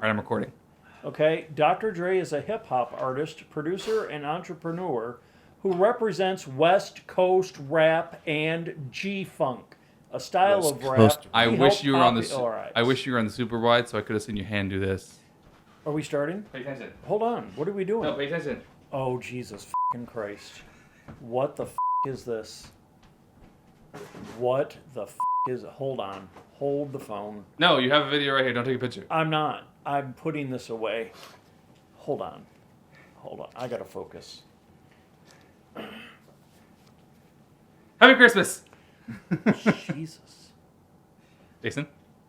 right, I'm recording. Okay, Dr. Dre is a hip-hop artist, producer, and entrepreneur who represents West Coast rap and G-funk, a style West of rap. Coast. I he wish you were on helped the. All right. I wish you were on the super wide, so I could have seen your hand do this. Are we starting? Pay attention. Hold on. What are we doing? No, pay attention. Oh, Jesus fucking Christ. What the is this? What the is it? Hold on. Hold the phone. No, you have a video right here. Don't take a picture. I'm not. I'm putting this away. Hold on. Hold on. I gotta focus. Happy Christmas, Jesus. Jason.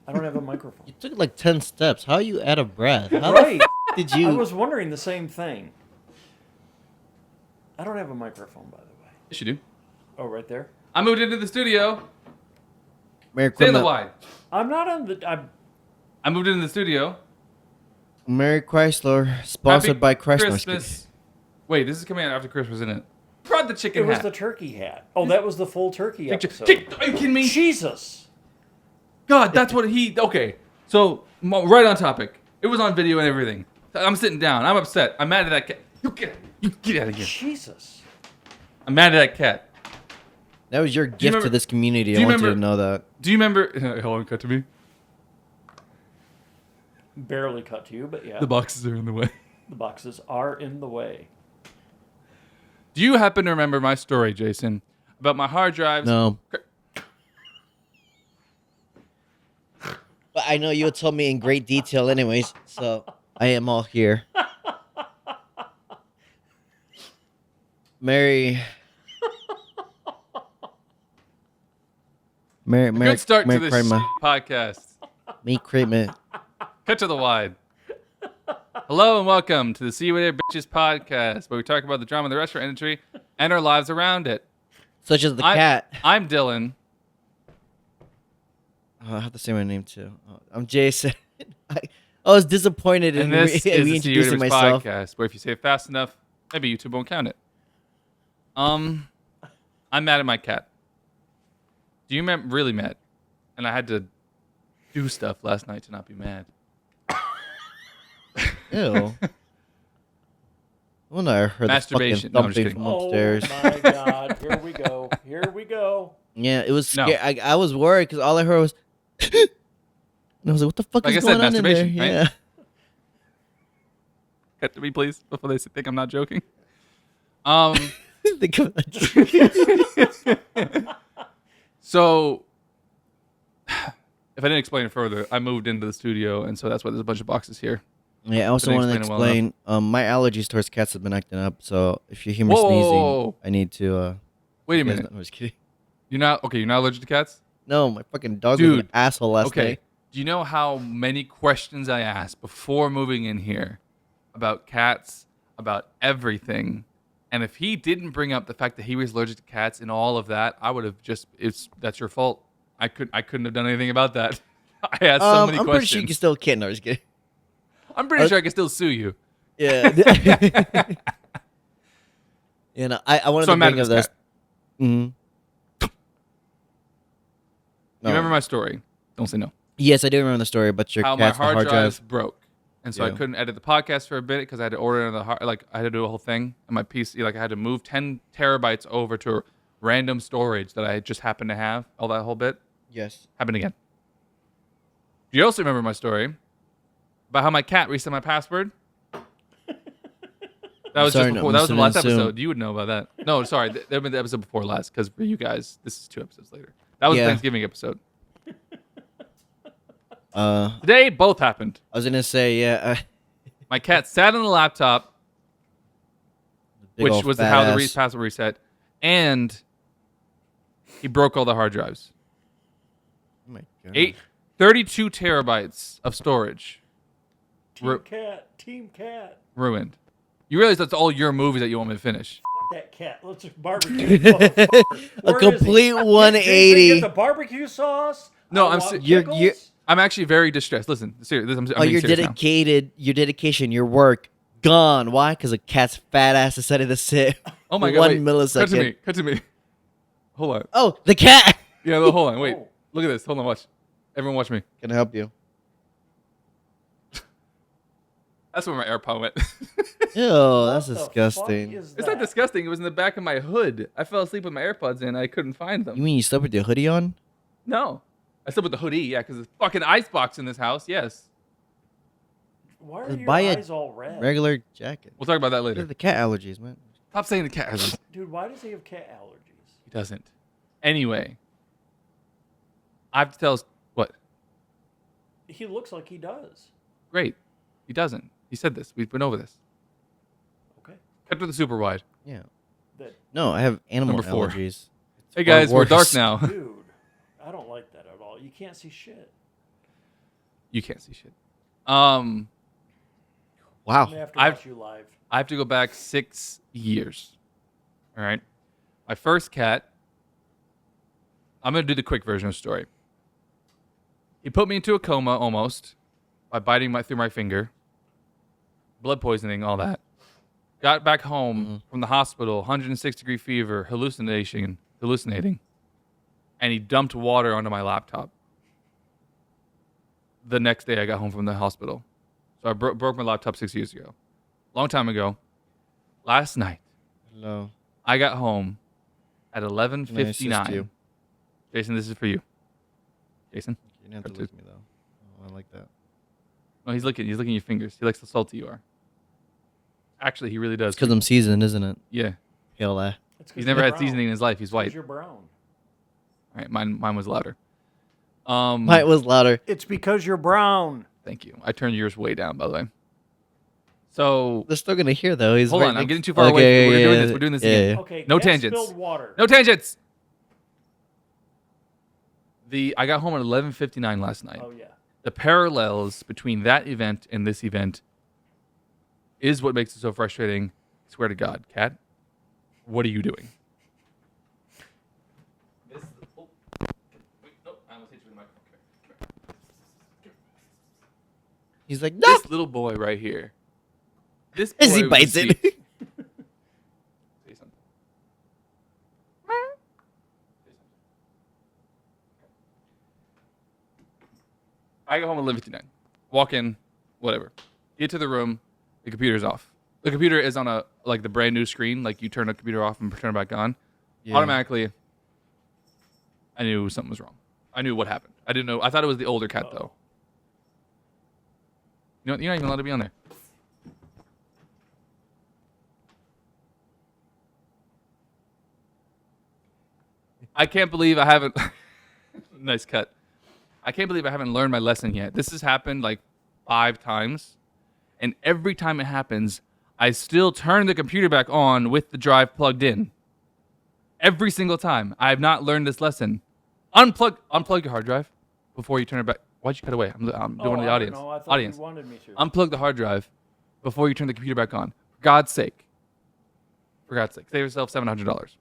I don't have a microphone. You took like 10 steps. How are you out of breath? How Right. did I you? was wondering the same thing. I don't have a microphone, by the way. Yes, you do. Oh, right there. I moved into the studio. Merry Stay in the Christmas. wide. I'm not on the. I moved into the studio. Merry Chrysler, sponsored Happy by Chrysler. Christmas. Wait, this is coming out after Christmas, isn't it? Brought the chicken It was hat. the turkey hat. Oh, that was the full turkey episode. Are you kidding me? Jesus. God, that's what he. Okay, so right on topic. It was on video and everything. I'm sitting down. I'm upset. I'm mad at that cat. You get out of here. Jesus. I'm mad at that cat. That was your gift remember- to this community. do I you want you to remember- know that. Do you remember? Hold on, cut to me. Barely cut to you, but yeah. The boxes are in the way. The boxes are in the way. Do you happen to remember my story, Jason, about my hard drives? No. But I know you told me in great detail, anyways. So I am all here. Merry. Good start Merry to this Christmas. podcast. Me Christmas. Cut to the wide. Hello and welcome to the SYWB Bitches podcast, where we talk about the drama of the restaurant industry and our lives around it. Such as the cat. I'm Dylan. Oh, I have to say my name too. Oh, I'm Jason. I was disappointed in And this is the reintroducing SYWB myself. podcast, where if you say it fast enough, maybe YouTube won't count it. I'm mad at my cat. Do you remember? Really mad. And I had to do stuff last night to not be mad. Ew. When I heard Masturbation. the No, I'm just fucking kidding. thumping from upstairs. Oh my God. Here we go. Here we go. Yeah, it was No. scary. I was worried because all I heard was, and I was like, "What the fuck Like I is said, going on in there?" masturbation, right? Yeah. Cut to me, please, before they think I'm not joking. Think of that. So, if I didn't explain it further, I moved into the studio, and so that's why there's a bunch of boxes here. Yeah, I also Didn't wanted to explain it well explain. My allergies towards cats have been acting up, so if you hear me Whoa, whoa, sneezing, whoa, whoa. I need to. Wait a you guys minute. know- I was kidding. You're not allergic to cats? No, my fucking dog was Dude, an asshole last Okay. night. Do you know how many questions I asked before moving in here about cats, about everything? And if he didn't bring up the fact that he was allergic to cats and all of that, I would have just that's your fault. I couldn't have done anything about that. I asked so many I'm questions. pretty sure you can still kid. No, I was kidding. I'm pretty sure I can still sue you. Yeah. You know, I wanted So to I'm mad bring at up this this. cat. Mhm. You remember my story? Don't say no. Yes, I do remember the story about your How my cat's the hard hard drives drive. broke, and so I Yeah. couldn't edit the podcast for a bit because I had to order another hard. Like I had to do a whole thing, and my PC, like I had to move 10 terabytes over to random storage that I just happened to have. All that whole bit Yes. happened again. Do you also remember my story about how my cat reset my password? That was sorry, just no, before. I'm That was the listening last soon. episode. You would know about that. No, sorry, that would be the episode before last. Because for you guys, this is 2 episodes later. That was the Yeah. Thanksgiving episode. I Today, both happened. was gonna say, yeah. My cat sat on the laptop, Big which ol' was fat how the ass. password reset, and he broke all the hard drives. Oh my God. 32 terabytes of storage Team cat. ruined. You realize that's all your movies that you want me to finish. That cat. Let's just barbecue. Motherfucker. A Where is he? complete Did you 180. get the barbecue sauce? No, I I'm want se- you're- pickles? I'm actually very distressed. Listen, seriously, I'm Oh, being your serious now. your dedication, your work, gone. Why? Because a cat's fat ass decided to sit. Oh my for god! 1 Wait, millisecond. Cut to me. Hold on. Oh, the cat. Yeah, no, hold on. Wait. Oh. Look at this. Hold on. Watch. Everyone, watch me. Can I help you? That's where my AirPod went. Ew, What that's the disgusting. fuck is It's not that? disgusting. It was in the back of my hood. I fell asleep with my AirPods in. I couldn't find them. You mean you slept with your hoodie on? No. I slept with the hoodie, yeah, because it's fucking icebox in this house, yes. Why are Just your buy a eyes all red? Regular jacket. We'll talk about that Look later. at the cat allergies, man. Stop saying the cat allergies. Dude, why does he have cat allergies? He doesn't. Anyway. I have to tell us what? He looks like he does. Great. He doesn't. He said this. We've been over this. Okay. Cut to the super wide. Yeah. That No, I have animal Number 4. allergies. Hey guys, we're dark worse. now. dude, I don't like that at all. You can't see shit. You can't see shit. Wow. I'm gonna have to I've- watch you live. I have to go back 6 years. All right. My first cat. I'm gonna do the quick version of the story. He put me into a coma almost by biting through my finger. Blood poisoning, all that. Got back home from the hospital, 106-degree fever, hallucinating, and he dumped water onto my laptop. The next day, I got home from the hospital, so I broke my laptop 6 years ago, long time ago. Last night, Hello. I got home at Can I assist 11:59. you? Jason, this is for you. Jason, You didn't have to Or lick me though. Oh, I like that. no, he's licking your fingers. He likes how salty you are. Actually, he really does. It's because I'm seasoned, isn't it? Yeah, Hell, It's 'cause he's you're never had brown. seasoning in his life. He's It's 'cause white. You're brown. All right, mine was louder. Mine was louder. It's because you're brown. Thank you. I turned yours way down, by the way. So They're still gonna hear though. He's hold right on, I'm next- getting too far away. Okay, We're yeah, doing this. We're doing this yeah, again. yeah. Okay. No cat tangents. Spilled water. No tangents. I got home at 11:59 last night. Oh yeah. The parallels between that event and this event is what makes it so frustrating. I swear to God, Kat, what are you doing? He's like, no. This little boy right here. This boy As he was bites it. Say something. I go home at 11:59. Walk in, whatever. Get to the room. The computer's off. The computer is on the brand new screen. Like you turn the computer off and turn it back on. Yeah. Automatically, I knew something was wrong. I knew what happened. I didn't know. I thought it was the older cat though. You're not even allowed to be on there. I can't believe I haven't. Nice cut. I can't believe I haven't learned my lesson yet. This has happened like 5 times, and every time it happens, I still turn the computer back on with the drive plugged in. Every single time. I have not learned this lesson. Unplug your hard drive before you turn it back. Why'd you cut away? I'm doing Oh, the I don't audience. know. I thought Audience. you wanted me to. Unplug the hard drive before you turn the computer back on. For God's sake. For God's sake. Save yourself $700.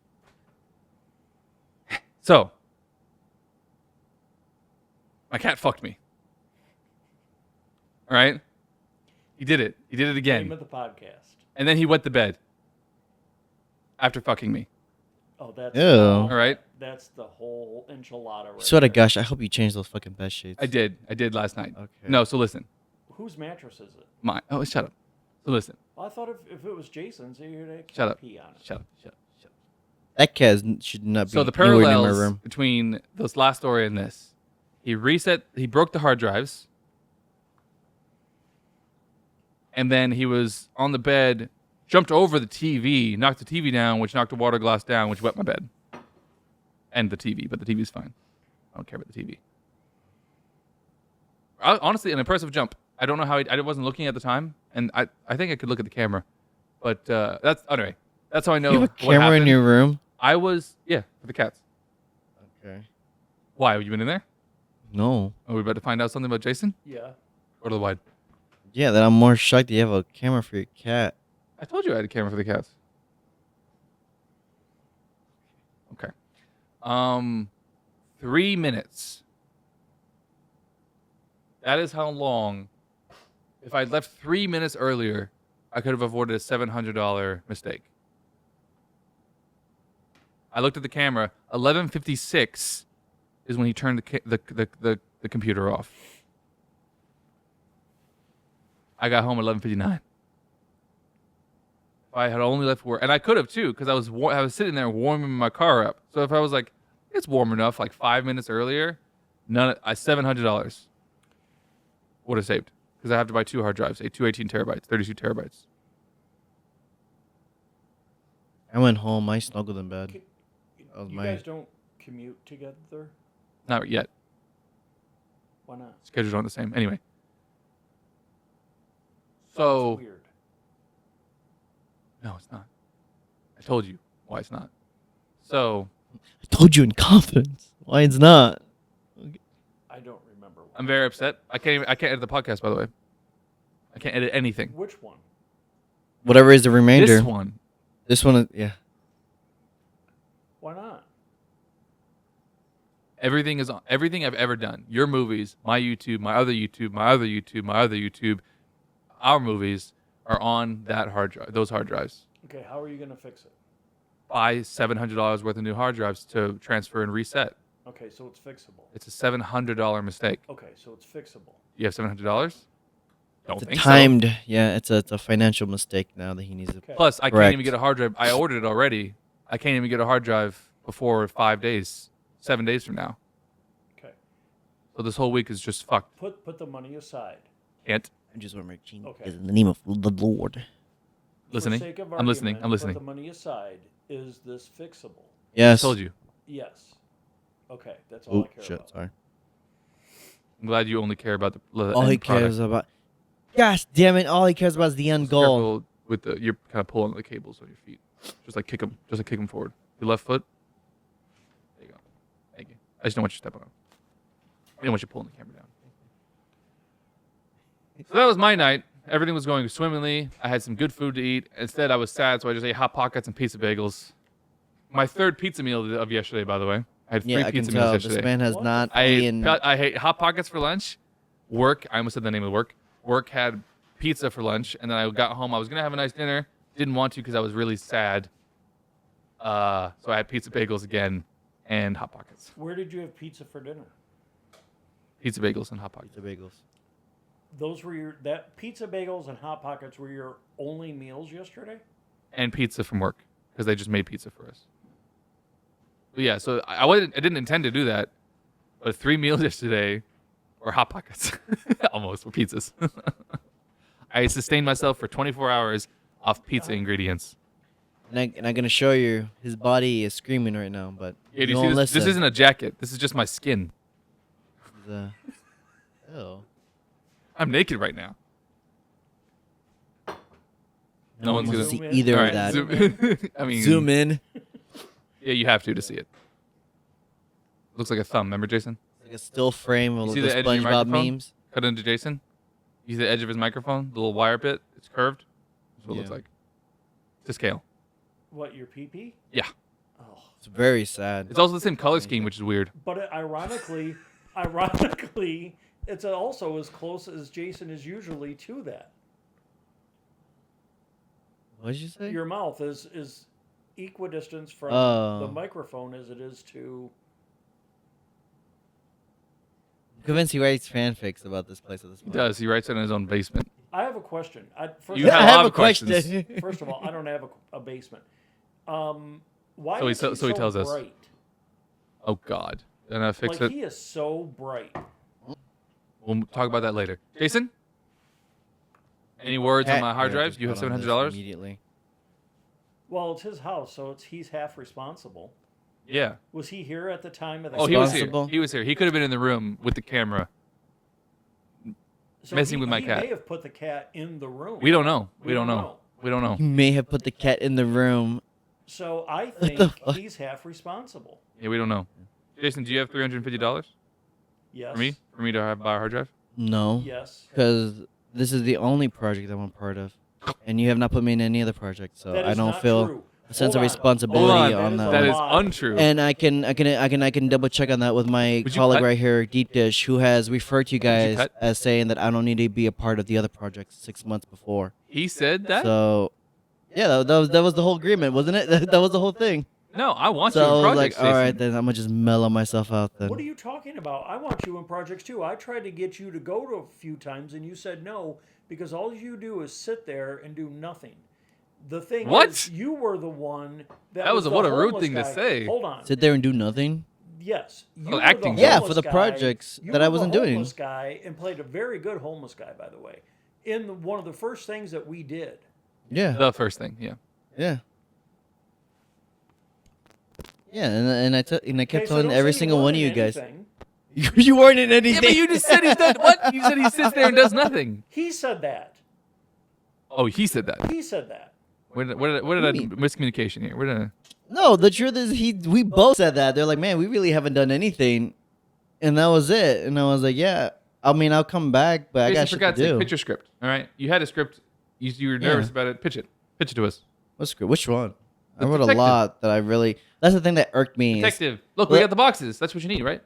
So, my cat fucked me. All right? He did it. He did it Name again. of the podcast. And then he went to bed after fucking me. Oh, that's Ew. All right? That's the whole enchilada. Right Swear to there. gosh, I hope you change those fucking bed sheets. I did last night. Okay. No, so listen. Whose mattress is it? Mine. Oh, shut up. So listen. Well, I thought if it was Jason's, you'd Shut up. pee on it. Shut up. That cat should not be So the anywhere near my parallels room. between this last story and this, he broke the hard drives, and then he was on the bed, jumped over the TV, knocked the TV down, which knocked a water glass down, which wet my bed, and the TV, but the TV's fine. I don't care about the TV. Honestly, an impressive jump. I don't know how I wasn't looking at the time, and I think I could look at the camera, but anyway. That's how I know. You have a what camera in happened. your room? I was for the cats. Okay. Why? Have you been in there? No. Are we about to find out something about Jason? Yeah. Or to the wide? Yeah, that I'm more shocked that you have a camera for your cat. I told you I had a camera for the cats. Okay. 3 minutes. That is how long. If I'd left 3 minutes earlier, I could have avoided a $700 mistake. I looked at the camera. 11:56 is when he turned the computer off. I got home at 11:59. If I had only left work, and I could have too, because I was sitting there warming my car up. So if I was like, it's warm enough, like 5 minutes earlier, $700 would have saved, because I have to buy 2 hard drives, two 18 terabytes, 32 terabytes. I went home. I snuggled in bed. You guys don't commute together? Not yet. Why not? Schedules aren't the same. Anyway. So. That's weird. No, it's not. I told you why it's not. So. I told you in confidence. Why it's not? I don't remember. I'm very upset. I can't edit the podcast, by the way. I can't edit anything. Which one? Whatever is the remainder. This one. This one is, yeah. Why not? Everything I've ever done. Your movies, my YouTube, my other YouTube, my other YouTube, my other YouTube. Our movies are on that hard drive. Those hard drives. Okay, how are you going to fix it? Buy $700 worth of new hard drives to transfer and reset. Okay, so it's fixable. It's a $700 mistake. Okay, so it's fixable. You have $700? Don't It's think timed. so. Yeah, it's a financial mistake now that he needs to. Okay. Plus, I can't Correct. even get a hard drive. I ordered it already. I can't even get a hard drive before 5 days, 7 days from now. Okay. So this whole week is just fucked. Put the money aside. Can't. I just want to make Okay. in the name of the Lord. Listening. For sake of I'm listening. argument, I'm listening. Put the money aside. Is this fixable? Yes. I told you. Yes. Okay, that's all I Oh care shit! about. Sorry. I'm glad you only care about the All end he product. cares about. Gosh damn it! All he cares about is the end Just goal. careful with you're kind of pulling the cables on your feet. Just like kick them. Just like kick them forward. Your left foot. There you go. Thank you. I just don't want you stepping on. I didn't want you pulling the camera down. So that was my night. Everything was going swimmingly. I had some good food to eat. Instead, I was sad, so I just ate Hot Pockets and pizza bagels. My third pizza meal of yesterday, by the way. I had 3 Yeah, I can pizza meals tell yesterday. this man has What? not I eaten. ate Hot Pockets for lunch. Work, I almost said the name of work. Work had pizza for lunch, and then I got home. I was gonna have a nice dinner. Didn't want to because I was really sad. So I had pizza bagels again and Hot Pockets. Where did you have pizza for dinner? Pizza bagels and Hot Pockets. Pizza bagels. Those were that pizza bagels and Hot Pockets were your only meals yesterday? And pizza from work because they just made pizza for us. But yeah, so I didn't intend to do that, but 3 meals yesterday were Hot Pockets, almost, were pizzas. I sustained myself for 24 hours off pizza ingredients. And I'm gonna show you. His body is screaming right now, but Yeah, do you you see won't this? This listen. isn't a jacket. This is just my skin. Ew. I'm naked right now. No one's wants gonna to see Zoom in. either All of right, that. zoom- I mean, Zoom in. Yeah, you have to see it. Looks like a thumb. Remember, Jason? Like a still frame of You see the the edge of your SpongeBob microphone? memes. Cut into Jason. You see the edge of his microphone, the little wire bit. It's curved. That's what it looks Yeah. like. To scale. What, your pee-pee? Yeah. Oh. It's very sad. It's also the same color scheme, which is weird. But ironically, it's also as close as Jason is usually to that. What did you say? Your mouth is equidistance from Oh. the microphone as it is to. I'm convinced he writes fanfics about this place at this He point. does. He writes it in his own basement. I have a question. First, You of have all- a lot a of questions. question. first of all, I don't have a basement. Why So he is so- he so he tells us. bright? Oh God. Then I fix Like it. he is so bright. We'll talk about that later. Jason. Any words on my hard drives? You have $700. Immediately. Well, it's his house, so he's half responsible. Yeah. Was he here at the time of the? Oh, he was here. Responsible. He was here. He could have been in the room with the camera. So messing with my cat. He may have put the cat in the room. We don't know. We We don't don't know. know. We don't know. He may have put the cat in the room. So I the think fuck? he's half responsible. Yeah, we don't know. Jason, do you have $350 Yes. for me? For me to buy a hard drive? No. Yes. Because this is the only project I'm a part of. And you have not put me in any other project, so That I is don't not feel true. a sense Hold of on. responsibility Hold on that. That one. is lie. untrue. And I can double check on that with my Would you colleague cut? right here, Deep Dish, who has referred to you guys cut? as saying that I don't need to be a part of the other projects 6 months before. He said that? So, yeah, that was the whole agreement, wasn't it? That was the whole thing. No, I want So you I in was projects, like, all right, Jason. then I'm gonna just mellow myself out then. What are you talking about? I want you in projects too. I tried to get you to go to a few times, and you said no because all you do is sit there and do nothing. The thing What? is, you were the one That was the what a rude homeless thing to guy. say. Hold on. Sit there and do nothing. Yes. You Oh, were acting the job. Yeah, homeless for the guy. projects You that were I wasn't the doing. homeless guy and played a very good homeless guy, by the way. In one of the first things that we did. Yeah. The first thing, yeah. Yeah. Yeah, and I kept Okay, so telling don't every say single weren't one of in you guys. anything. You weren't in anything. Yeah, but you just said he's done what? You said he sits there and does nothing. He said that. Oh, he said that. He said that. Where did I miscommunication here? Where did I? No, the truth is we both said that. They're like, man, we really haven't done anything, and that was it. And I was like, yeah, I mean, I'll come back, but I Jason, got for shit God's to sake, do. pitch your script. All right, you had a script. You were nervous about it. Pitch it. Pitch it to us. What's good? Which one? I The wrote detective. a lot that I really. That's the thing that irked me. is- Detective. Look, we got the boxes. That's what you need, right?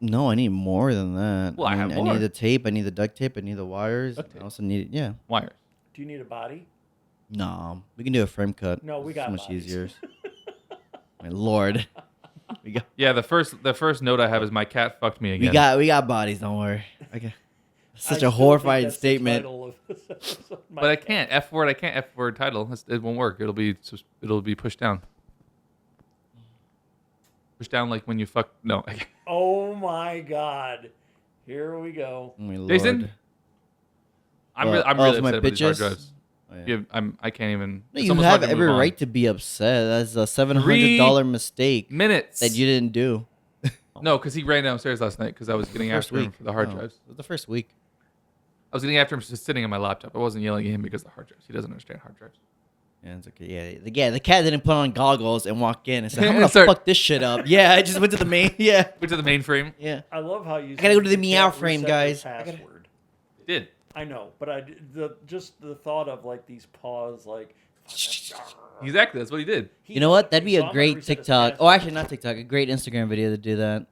No, I need more than that. Well, I have I more. need the tape. I need the duct tape. I need the wires. Duct tape. I also need yeah. Wires. Do you need a body? No, we can do a frame cut. No, we It's got so much bodies. easier. My lord, we got Yeah, the first note I have is my cat fucked me again. we got bodies. Don't worry. Okay. I Such still a think horrifying that's the statement. title of this episode. My But I cat. can't F word. I can't F word title. It won't work. It'll be pushed down. Pushed down like when you fuck. No. Oh my God. Here we go. Oh, my Jason? lord. I'm Well, really for my upset about these hard bitches? drives. Oh, yeah. I can't even. No, it's you almost have hard to every move on. right to be upset. That's a $700 mistake Minutes. that you didn't do. No, because he ran downstairs last night because I was getting First after him week. for the hard No, drives. it was the first week. I was getting after him just sitting on my laptop. I wasn't yelling at him because of the hard drives. He doesn't understand hard drives. Yeah, it's okay. Yeah, the cat didn't put on goggles and walk in and say, "I'm gonna Start- fuck this shit up." Yeah, I just went to the main. Yeah, Went to the mainframe. yeah. I love how you. I gotta go to the said you meow can't frame, reset your guys. I gotta- Password. Did. I know, but just the thought of like these paws, like. Exactly. That's what he did. You know what? That'd be So a I'm gonna great reset his TikTok. Oh, password. actually, not TikTok. A great Instagram video to do that.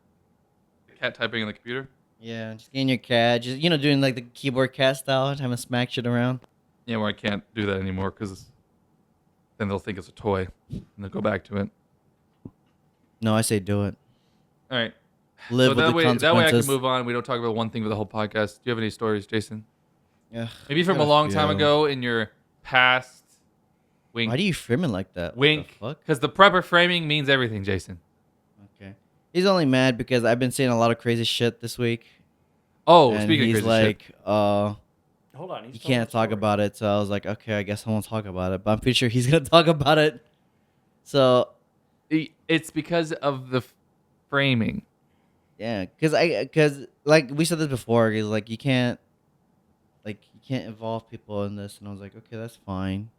Cat typing on the computer. Yeah, just getting your cat, just doing like the keyboard cat style, having smack shit around. Yeah, where I can't do that anymore because then they'll think it's a toy and they'll go back to it. No, I say do it. All right. Live So with the that way I consequences. can move on. We don't talk about one thing for the whole podcast. Do you have any stories, Jason? Yeah. Maybe from a Got a long time few. ago in your past. Wink. Why do you frame it like that? What the Wink. fuck? Because the prepper framing means everything, Jason. Okay. He's only mad because I've been seeing a lot of crazy shit this week. Oh, and speaking he's of crazy like, shit. Hold on. you can't talk about it. So I was like, okay, I guess I won't talk about it. But I'm pretty sure he's gonna talk about it. So It's because of the framing. yeah, because like we said this before, he's like, you can't involve people in this, and I was like, okay, that's fine.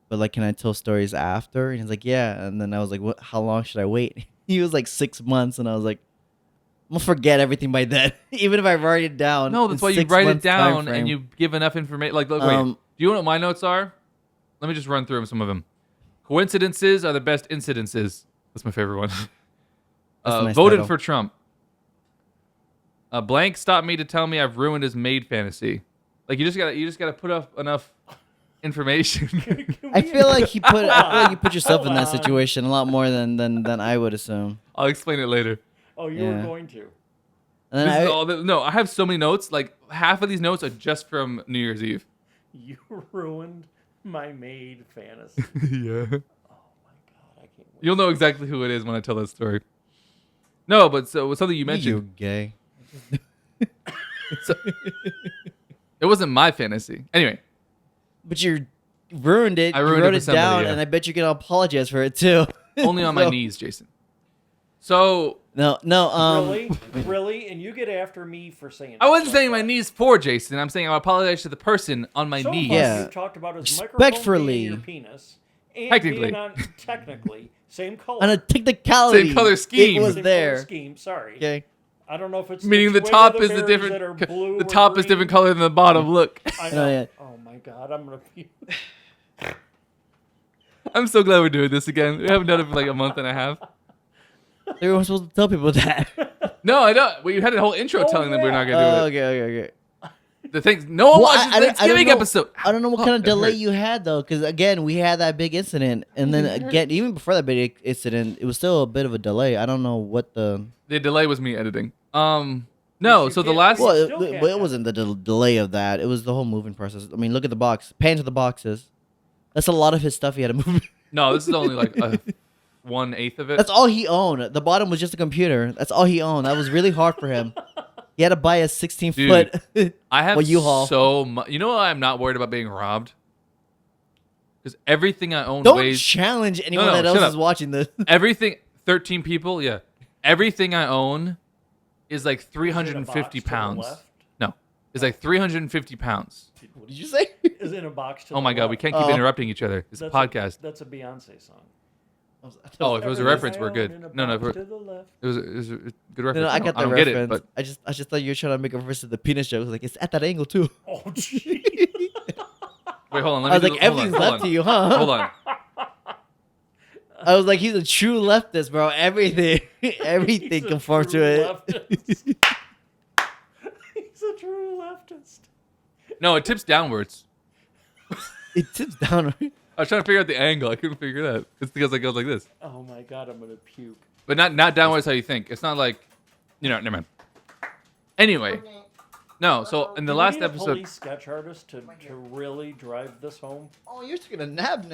But like, can I tell stories after? And he's like, yeah. And then I was like, what? How long should I wait? He was like 6 months, and I was like, I'm gonna forget everything by then, even if I write it down. No, that's in why you 6 write it months time down frame. and you give enough information. Like, look, wait. Do you know what my notes are? Let me just run through some of them. Coincidences are the best incidences. That's my favorite one. That's a nice Voted title. for Trump. Blank stopped me to tell me I've ruined his maid fantasy. Like you just gotta put up enough information. I feel like you put yourself in that Hold on. situation a lot more than I would assume. I'll explain it later. Oh, you were Yeah. going to. And then This is I, all no, I have so many notes. Like half of these notes are just from New Year's Eve. You ruined my maid fantasy. Yeah. Oh my God, I can't wait. You'll know exactly who it is when I tell that story. No, but so something you you mentioned. gay. So, it wasn't my fantasy. Anyway, But you ruined it. I ruined you it wrote for it somebody, down, yeah. and I bet you're gonna apologize for it too. only on my So- knees, Jason. So No. Really? And you get after me for saying I wasn't stuff like saying my that. knees for Jason. I'm saying I apologize to the person on my So knees. far, Yeah. you've talked about his microphone Respectfully. being your penis. And Technically. being on, technically. Same color. On a technicality, Same color scheme. it was Same color there. scheme, sorry. Okay. I don't know if it's Meaning the Twitter top the is the berries different. that are blue The or top is green. different color than the bottom. Look, I Oh, know. yeah. Oh my God, I'm gonna be. I'm so glad we're doing this again. We haven't done it for like a month and a half. They were supposed to tell people that. No, I don't. We had a whole intro Oh, telling them we're not yeah. gonna do it. Okay. The things no one Well, watches the Thanksgiving know, episode. I don't know what kind of It delay hurt. you had though, because again, we had that big incident, and then again, even before that big incident, it was still a bit of a delay. I don't know what the. The delay was me editing. No, You so the can't- last. you Well, still can't it have wasn't the delay of that. It was the whole moving process. I mean, look at the box. Pan to the boxes. That's a lot of his stuff he had to move. No, this is only like a 1/8 of it. That's all he owned. The bottom was just a computer. That's all he owned. That was really hard for him. He had to buy a 16-foot. I have Well, U-Haul. so much. You know why I'm not worried about being robbed? Because everything I own Don't weighs. challenge anyone No, that shut else up. is watching this. Everything. 13 people. Yeah. Everything I own is like Is it a 350 box to the pounds. left? No, it's like 350 pounds. What did you say? Is in a box to Oh the my god, we left. can't keep Oh. interrupting each other. It's a podcast. That's a Beyonce song. Oh, if it was a Everything reference, I we're own good. in a No, box we're- to the left. it was a good reference. No, I got I the don't reference. get it, but I just thought you were trying to make a reference to the penis joke. I was like, it's at that angle too. Oh, gee. wait, hold on. Let I me was do like, the- hold everything's on, left hold to on. you, huh? Hold on. I was like, he's a true leftist, bro. Everything He's a conforms to true it. leftist. He's a true leftist. No, it tips downwards. It tips down. I was trying to figure out the angle. I couldn't figure it out. It's because it goes like this, Oh my god, I'm gonna puke. but not downwards how you think. It's not like, never mind. Anyway, no. So in the Do we last need a episode, police sketch artist to really drive this home. Oh, you're taking a nap.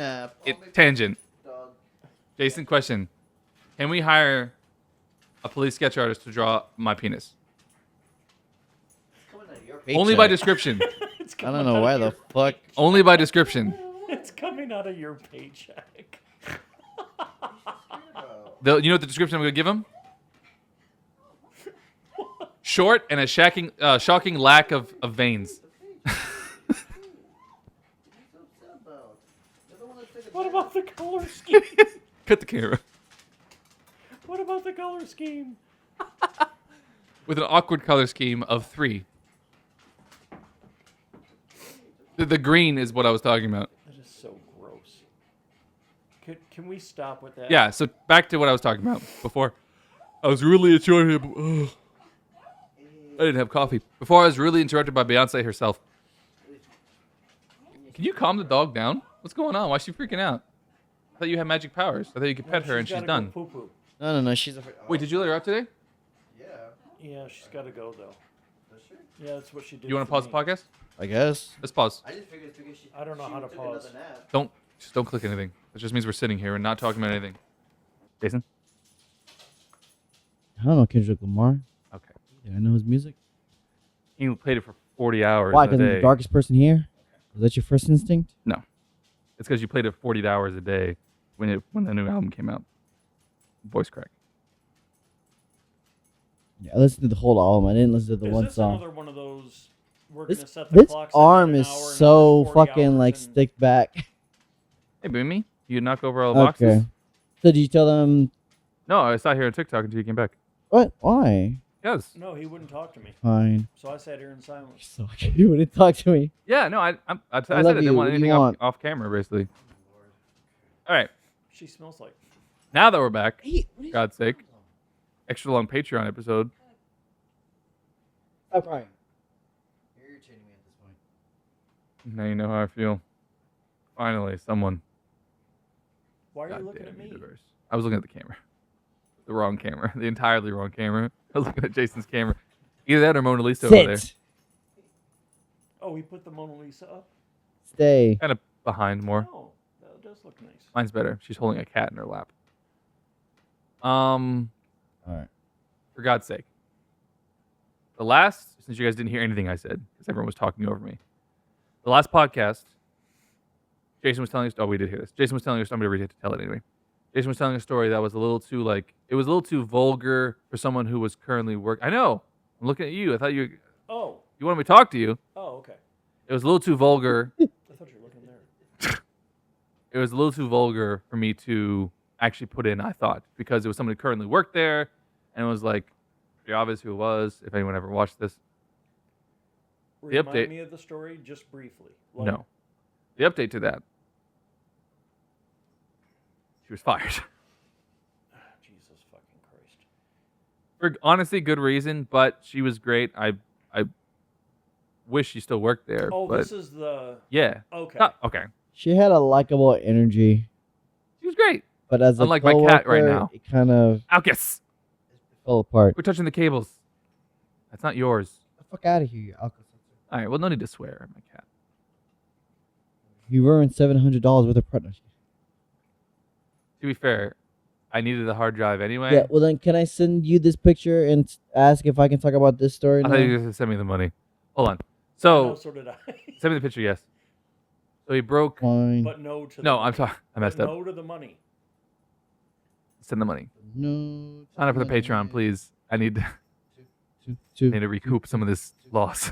tangent. Jason, question: can we hire a police sketch artist to draw my penis? Only by description. It's I coming don't know out why of the your- fuck. Only by description. It's coming out of your paycheck. You know what the description I'm gonna give him? Short and a shocking lack of veins. What about the color scheme? Cut the camera. What about the color scheme? With an awkward color scheme of 3. The green is what I was talking about. That is so gross. Can we stop with that? Yeah, so back to what I was talking about before. I was really interrupted. Ugh. I didn't have coffee. Before I was really interrupted by Beyonce herself. Can you calm the dog down? What's going on? Why is she freaking out? I thought you had magic powers. I thought you could pet her and she's gotta done. Go poo-poo. No. She's a. Wait, did you let her out today? Yeah, she's got to go though. Yeah, that's what she did. You want to for pause the me. podcast? I guess. Let's pause. I just figured she. I don't know how to pause. Just don't click anything. It just means we're sitting here and not talking about anything. Jason? I don't know Kendrick Lamar. Okay. Yeah, I know his music. He played it for 40 hours Why? a Because I'm day. the darkest person here. Was that your first instinct? No. It's because you played it 40 hours a day when the new album came out. Voice crack. Yeah, I listened to the whole album. I didn't listen to the Is one this song. another one of those? We're gonna This set the this clocks at arm an is hour and so another 40 fucking hours like and- stick back. Hey, Boomy, you knock over all the boxes? Okay. So did you tell them No, I sat here on TikTok until you came back. what? Why? Yes. No, he wouldn't talk to me, Fine. so I sat here in silence. So you wouldn't talk to me. Yeah, no, I said I love didn't you. want What do you anything want? off camera, basically. All right. She smells like. Now that we're back, Hey, what for God's sake, extra long Patreon episode. Stop crying. You're irritating me at this point. Now you know how I feel. Finally, someone. Why are you Goddamn looking at me? universe. I was looking at the camera. The wrong camera. The entirely wrong camera. I was looking at Jason's camera. Either that or Mona Lisa over there. Sit. Oh, we put the Mona Lisa up. Stay. Kind of behind more. Oh, that does look nice. Mine's better. She's holding a cat in her lap. All right. For God's sake. Since you guys didn't hear anything I said, because everyone was talking over me. The last podcast, Jason was telling us, we did hear this. Jason was telling us, I'm going to read it to tell it anyway. Jason was telling a story that was a little too, it was a little too vulgar for someone who was currently I know. I'm looking at you. I thought you Oh, wanted me to talk to you. oh, okay. It was a little too vulgar. I thought you were looking there. It was a little too vulgar for me to actually put in, I thought, because it was someone who currently worked there, and it was pretty obvious who it was, if anyone ever watched this. Remind update- me of the story just briefly. No. The update to that. She was fired. Jesus fucking Christ. For honestly good reason, but she was great. I wish she still worked there. Oh, but this is the. yeah. Okay. Okay. She had a likable energy, She was great. but as a Unlike my cat right coworker, now. it kind of Alcus. fell apart. We're touching the cables. That's not yours. The fuck out of here, you Alka-Seltzer. All right. Well, no need to swear at my cat. You ruined $700 worth of partnership. To be fair, I needed the hard drive anyway. Yeah, well then, can I send you this picture and ask if I can talk about this story I now? thought you were going to send me the money. Hold on. No, So, so did I. send me the picture, yes. So he broke. Fine. But no to the No, money. I'm sorry. I messed up. No to the money. Send the money. No. Sign up for the Patreon, please. I need to recoup some of this loss.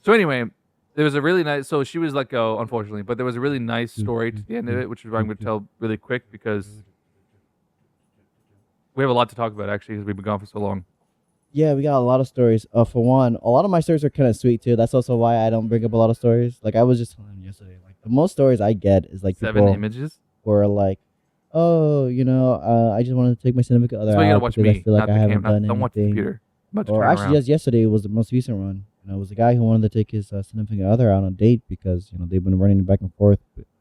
So anyway, there was a really nice. So she was let go, unfortunately, but there was a really nice story to the end of it, which is what I'm going to tell really quick because we have a lot to talk about actually because we've been gone for so long. Yeah, we got a lot of stories. For one, a lot of my stories are kind of sweet too. That's also why I don't bring up a lot of stories. Like I was just telling him yesterday, like the most stories I get is like 7 people images. who are like, oh, I just wanted to take my significant other That's why you out gotta watch because me, I feel like not I the haven't camera. done Don't watch the anything. computer. I'm about to Or turn actually, around. just yesterday was the most recent one. It was a guy who wanted to take his significant other out on a date because they've been running back and forth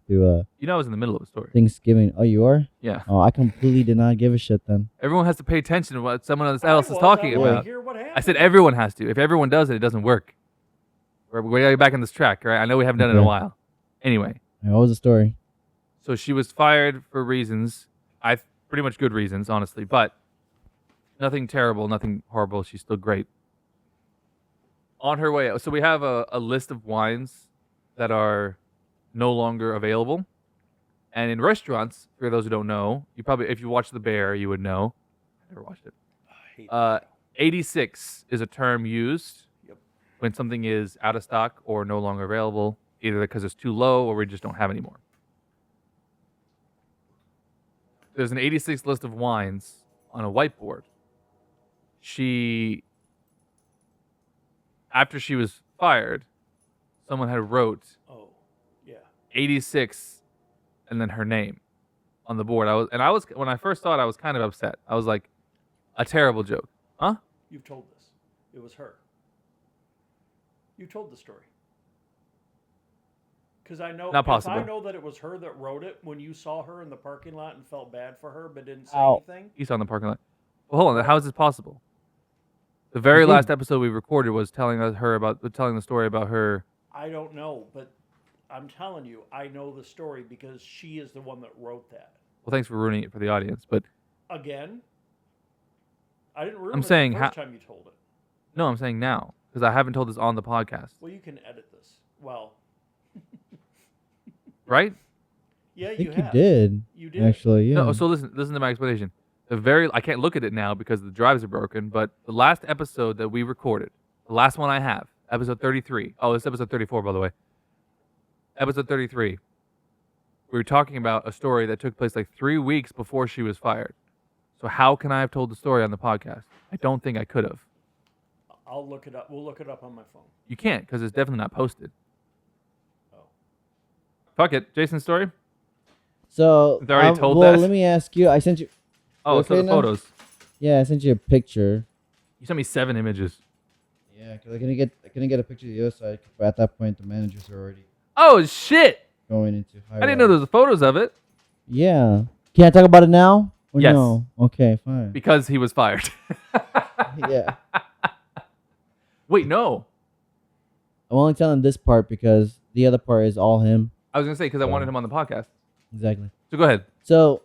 through You know, I was in the middle of a story. Thanksgiving. Oh, you are? Yeah. Oh, I completely did not give a shit then. Everyone has to pay attention to what someone else I is was. talking I wanna about. hear what happened. I said everyone has to. If everyone does it, it doesn't work. We gotta get back on this track, right? I know we haven't done it in a Okay. while. Anyway, What was the story? so she was fired for reasons, pretty much good reasons, honestly, but nothing terrible, nothing horrible. She's still great. On her way out, so we have a list of wines that are no longer available. And in restaurants, for those who don't know, you probably, if you watch The Bear, you would know. I never watched it. I hate that. 86 is a term used Yep. when something is out of stock or no longer available, either because it's too low or we just don't have any more. There's an 86 list of wines on a whiteboard. After she was fired, someone had wrote Oh, yeah. 86 and then her name on the board. I was when I first saw it, I was kind of upset. I was like, a terrible joke. Huh? You've told this. It was her. You told the story. Because I know Not if possible. I know that it was her that wrote it when you saw her in the parking lot and felt bad for her but didn't say Ow. anything. He's on the parking lot. Well, hold on. How is this possible? The very Mhm. last episode we recorded was telling the story about her. I don't know, but I'm telling you, I know the story because she is the one that wrote that. Well, thanks for ruining it for the audience, but Again, I didn't ruin I'm it saying the first time you told it. no, I'm saying now because I haven't told this on the podcast, Well, you can edit this. Well, right? yeah, I think you you have. did. You did. Actually, yeah. No. So listen to my explanation. I can't look at it now because the drives are broken. But the last episode that we recorded, the last one I have, episode 33. Oh, this is episode 34, by the way. Episode 33. We were talking about a story that took place like 3 weeks before she was fired. So how can I have told the story on the podcast? I don't think I could have. I'll look it up. We'll look it up on my phone. You can't because it's definitely not posted. Oh. Fuck it. Jason's story? So, They already told well, that? let me ask you. I sent you. Oh, so Okay, the now? photos. Yeah, I sent you a picture. You sent me 7 images. Yeah, because I couldn't get a picture of the other side. But at that point, the managers are already Oh, shit. going into high. I didn't know there was photos of it Yeah. Can I talk about it now? Or Yes. No. Okay, fine. because he was fired. Yeah. Wait, no. I'm only telling this part because the other part is all him. I was going to say because I wanted him on the podcast. Exactly. So go ahead. So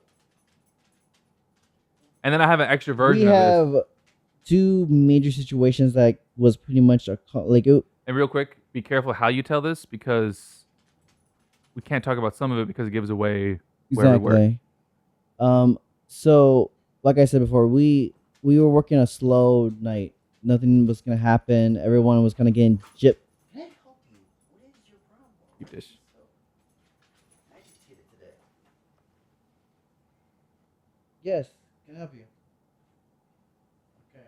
And then I have an extra version we of this. have two major situations that was pretty much it, And real quick, be careful how you tell this because we can't talk about some of it because it gives away where we work. exactly. So like I said before, we were working a slow night. Nothing was gonna happen. Everyone was kind of getting gypped. Can I help you? What is your problem? You dish. Agitated today. Yes, can I help you? Okay.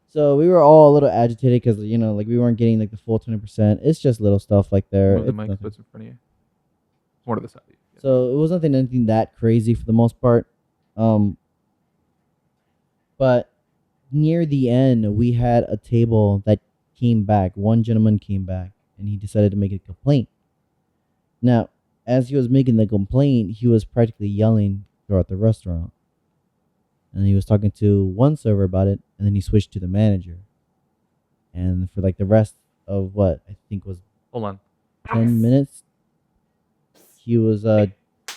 So we were all a little agitated because like we weren't getting like the full 20%. It's just little stuff like there. Move the It's mic nothing. puts in front of you. More to the side. Yeah. So it wasn't anything that crazy for the most part. But near the end, we had a table that came back. One gentleman came back and he decided to make a complaint. Now, as he was making the complaint, he was practically yelling throughout the restaurant. and he was talking to one server about it, and then he switched to the manager. And for like the rest of what I think was Hold on. 10 minutes, he was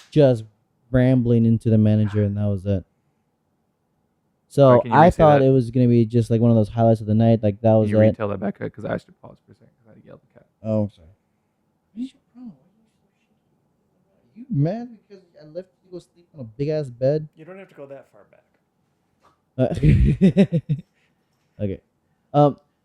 just rambling into the manager, and that was it. So Can you I re-say thought that? it was gonna be just like one of those highlights of the night, like that Can was you it. retell that back? Because I should pause for a second. 'Cause I yelled at the cat. Oh, sorry. What is your problem? Are you mad because I left you to go sleep on a big ass bed? You don't have to go that far back. Okay.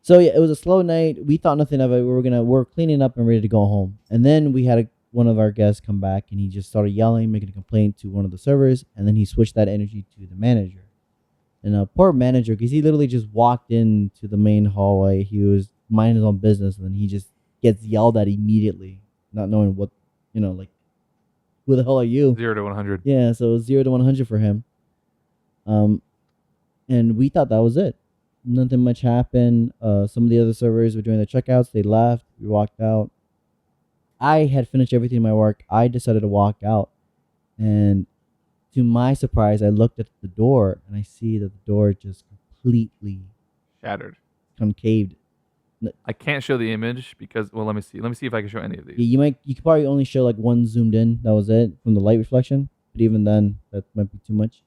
So yeah, it was a slow night. We thought nothing of it. We were cleaning up and ready to go home, and then we had one of our guests come back, and he just started yelling, making a complaint to one of the servers, and then he switched that energy to the manager. And poor manager, because he literally just walked into the main hallway. He was minding his own business, and then he just gets yelled at immediately, not knowing what, like, who the hell are you? 0 to 100. Yeah, so it was 0 to 100 for him. And we thought that was it. Nothing much happened. Some of the other servers were doing their checkouts. They left. We walked out. I had finished everything in my work. I decided to walk out, and to my surprise, I looked at the door and I see that the door just completely Shattered. concaved. I can't show the image because, well, let me see. Let me see if I can show any of Yeah, these. you could probably only show like one zoomed in. That was it from the light reflection. But even then, that might be too much.